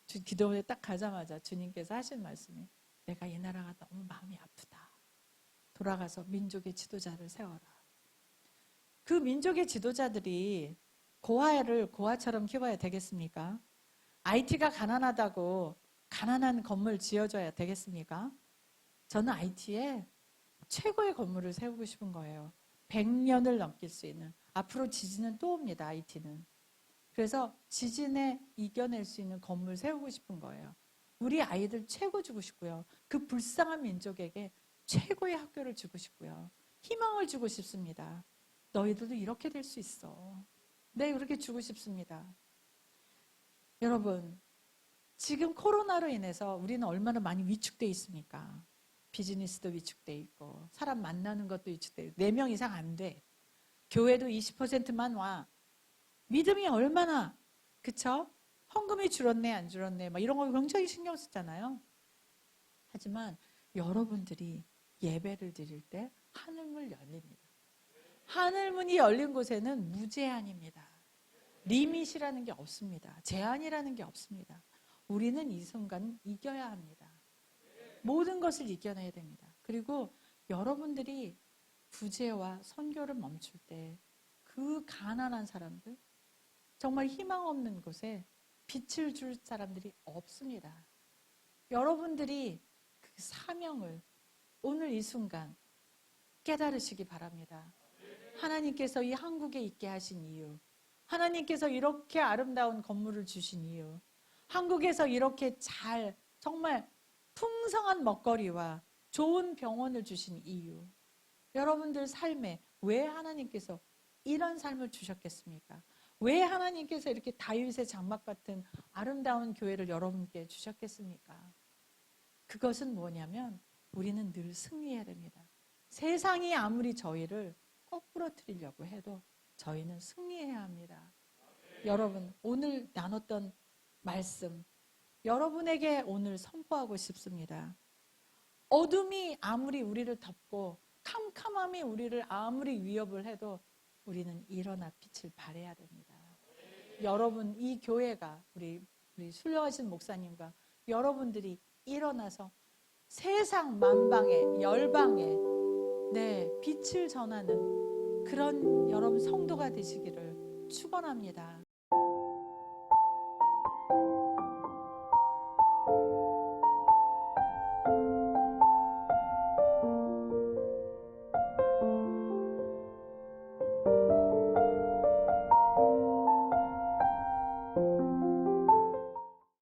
기도원에 딱 가자마자 주님께서 하신 말씀이 내가 이 나라가 너무 마음이 아프다. 돌아가서 민족의 지도자를 세워라. 그 민족의 지도자들이 고아를 고아처럼 키워야 되겠습니까? IT가 가난하다고 가난한 건물 지어줘야 되겠습니까? 저는 IT에 최고의 건물을 세우고 싶은 거예요. 100년을 넘길 수 있는. 앞으로 지진은 또 옵니다. IT는. 그래서 지진에 이겨낼 수 있는 건물 세우고 싶은 거예요. 우리 아이들 최고 주고 싶고요. 그 불쌍한 민족에게 최고의 학교를 주고 싶고요. 희망을 주고 싶습니다. 너희들도 이렇게 될 수 있어. 네, 그렇게 주고 싶습니다. 여러분, 지금 코로나로 인해서 우리는 얼마나 많이 위축되어 있습니까? 비즈니스도 위축되어 있고 사람 만나는 것도 위축되어 있고 4명 이상 안 돼. 교회도 20%만 와. 믿음이 얼마나 그쵸? 헌금이 줄었네 안 줄었네 막 이런 거 굉장히 신경 쓰잖아요. 하지만 여러분들이 예배를 드릴 때 하늘문 열립니다. 하늘문이 열린 곳에는 무제한입니다. 리밋이라는 게 없습니다. 제한이라는 게 없습니다. 우리는 이 순간 이겨야 합니다. 모든 것을 이겨내야 됩니다. 그리고 여러분들이 구제와 선교를 멈출 때 그 가난한 사람들, 정말 희망 없는 곳에 빛을 줄 사람들이 없습니다. 여러분들이 그 사명을 오늘 이 순간 깨달으시기 바랍니다. 하나님께서 이 한국에 있게 하신 이유, 하나님께서 이렇게 아름다운 건물을 주신 이유, 한국에서 이렇게 잘 정말 풍성한 먹거리와 좋은 병원을 주신 이유, 여러분들 삶에 왜 하나님께서 이런 삶을 주셨겠습니까? 왜 하나님께서 이렇게 다윗의 장막 같은 아름다운 교회를 여러분께 주셨겠습니까? 그것은 뭐냐면 우리는 늘 승리해야 됩니다. 세상이 아무리 저희를 거꾸러뜨리려고 해도 저희는 승리해야 합니다. 여러분, 오늘 나눴던 말씀, 여러분에게 오늘 선포하고 싶습니다. 어둠이 아무리 우리를 덮고 캄캄함이 우리를 아무리 위협을 해도 우리는 일어나 빛을 발해야 됩니다. 여러분, 이 교회가 우리 훌륭하신 목사님과 여러분들이 일어나서 세상 만방에 열방에 빛을 전하는 그런 여러분 성도가 되시기를 축원합니다.